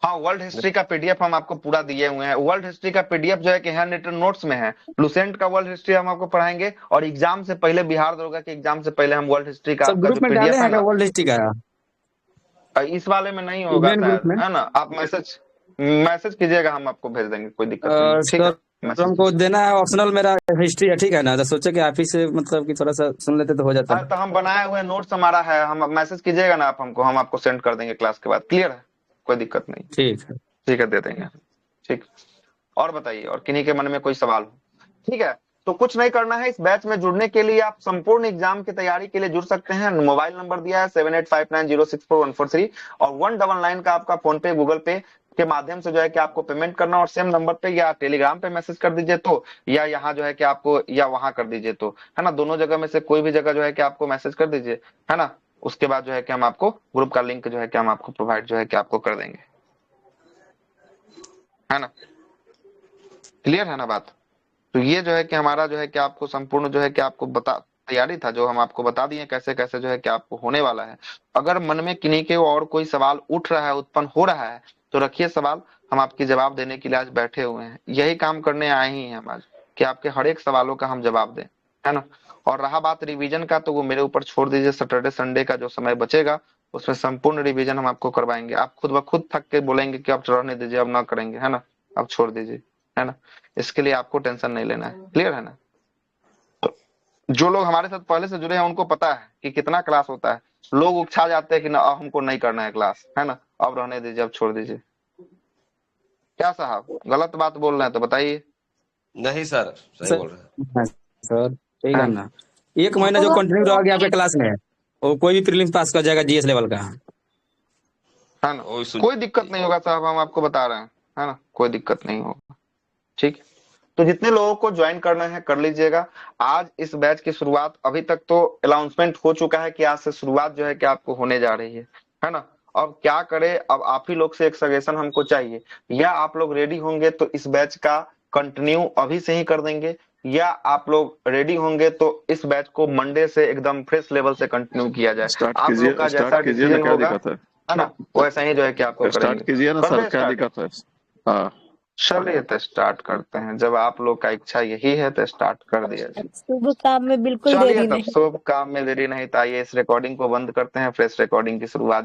हाँ, वर्ल्ड हिस्ट्री का पीडीएफ हम आपको पूरा दिए हुए हैं। वर्ल्ड हिस्ट्री का पीडीएफ जो है कि हैंड रिटन नोट्स में है। लुसेंट का वर्ल्ड हिस्ट्री हम आपको पढ़ाएंगे, और एग्जाम से पहले, बिहार दरोगा के एग्जाम से पहले हम वर्ल्ड हिस्ट्री का आपका जो पीडीएफ है ना, वर्ल्ड हिस्ट्री का इस वाले में नहीं होगा है ना। आप मैसेज कीजिएगा, हम आपको भेज देंगे, कोई दिक्कत नहीं, ठीक है। तो हमको देना है ऑप्शनल, मेरा हिस्ट्री है, ठीक है ना। तो सोचे कि आप ही से मतलब कि थोड़ा सा सुन लेते तो हो जाता है। तो हम बनाए हुए नोट्स हमारा है, हम मैसेज कीजिएगा ना आप हमको, हम आपको सेंड कर देंगे क्लास के बाद। क्लियर है, कोई दिक्कत नहीं, ठीक है, दे देंगे, ठीक। और बताइए, और किन्हीं के मन में कोई सवाल हो? ठीक है, तो कुछ नहीं करना है। इस बैच में जुड़ने के लिए आप संपूर्ण एग्जाम की तैयारी के लिए जुड़ सकते हैं। मोबाइल नंबर दिया है 7859064143 और 199 का आपका फोन पे, गूगल पे, के माध्यम से जो है कि आपको पेमेंट करना, और सेम नंबर पे या टेलीग्राम पे मैसेज कर दीजिए तो, या यहाँ जो है कि आपको, या वहां कर दीजिए तो, है ना, दोनों जगह में से कोई भी जगह जो है कि आपको मैसेज कर दीजिए, है ना। उसके बाद जो है कि हम आपको ग्रुप का लिंक जो है कि हम आपको प्रोवाइड जो है कि आपको कर देंगे, है ना। क्लियर है ना बात। तो ये जो है कि हमारा जो है कि आपको संपूर्ण जो है कि आपको तैयारी था, जो हम आपको बता दिए कैसे कैसे जो है कि आपको होने वाला है। अगर मन में किन्हीं के और कोई सवाल उठ रहा है, उत्पन्न हो रहा है, तो रखिए सवाल, हम आपके जवाब देने के लिए आज बैठे हुए हैं। यही काम करने आए ही हैं हम आज, कि आपके हर एक सवालों का हम जवाब दें, है ना। और रहा बात रिवीजन का, तो वो मेरे ऊपर छोड़ दीजिए। सैटरडे संडे का जो समय बचेगा उसमें संपूर्ण रिवीजन हम आपको करवाएंगे। आप खुद ब खुद थक के बोलेंगे कि अब रहने दीजिए, अब ना करेंगे, है ना, अब छोड़ दीजिए, है ना। इसके लिए आपको टेंशन नहीं लेना है। क्लियर है ना। जो लोग हमारे साथ पहले से जुड़े हैं उनको पता है कि कितना क्लास होता है। लोग उकछा जाते हैं कि ना हमको नहीं करना है क्लास, है ना, अब रहने दीजिए, अब छोड़ दीजिए। क्या साहब गलत बात बोल रहे हैं तो बताइए। नहीं सर, सही बोल रहे हैं सर। ठीक है ना, 1 महीना जो कंटिन्यू रह गया आपके क्लास में, वो कोई भी प्रीलिम्स पास कर जाएगा जीएस लेवल का, है ना। कोई दिक्कत नहीं होगा साहब, हम आपको बता रहे हैं, है ना, कोई दिक्कत नहीं होगा। ठीक, तो जितने लोगों को ज्वाइन करना है कर लीजिएगा। आज इस बैच की शुरुआत, अभी तक तो अनाउंसमेंट हो चुका है कि आज से शुरुआत जो है कि आपको होने जा रही है ना। अब क्या करे, अब आप ही लोग से एक सजेशन हमको चाहिए, या आप लोग रेडी होंगे तो इस बैच का कंटिन्यू अभी से ही कर देंगे, या आप लोग रेडी होंगे तो इस बैच को मंडे से एकदम फ्रेश लेवल से कंटिन्यू किया जाए। आप लोग का जैसा डिसीजन होगा, है ना, वैसा ही जो है कि आपको स्टार्ट कीजिए ना सर, क्या दिक्कत है। हाँ चलिए तो स्टार्ट करते हैं। जब आप लोग का इच्छा यही है तो स्टार्ट कर दिया जाए। शुभ काम में बिल्कुल चलिए देरी तब नहीं। शुभ काम में देरी नहीं, तो आइए इस रिकॉर्डिंग को बंद करते हैं, फ्रेश रिकॉर्डिंग की शुरुआत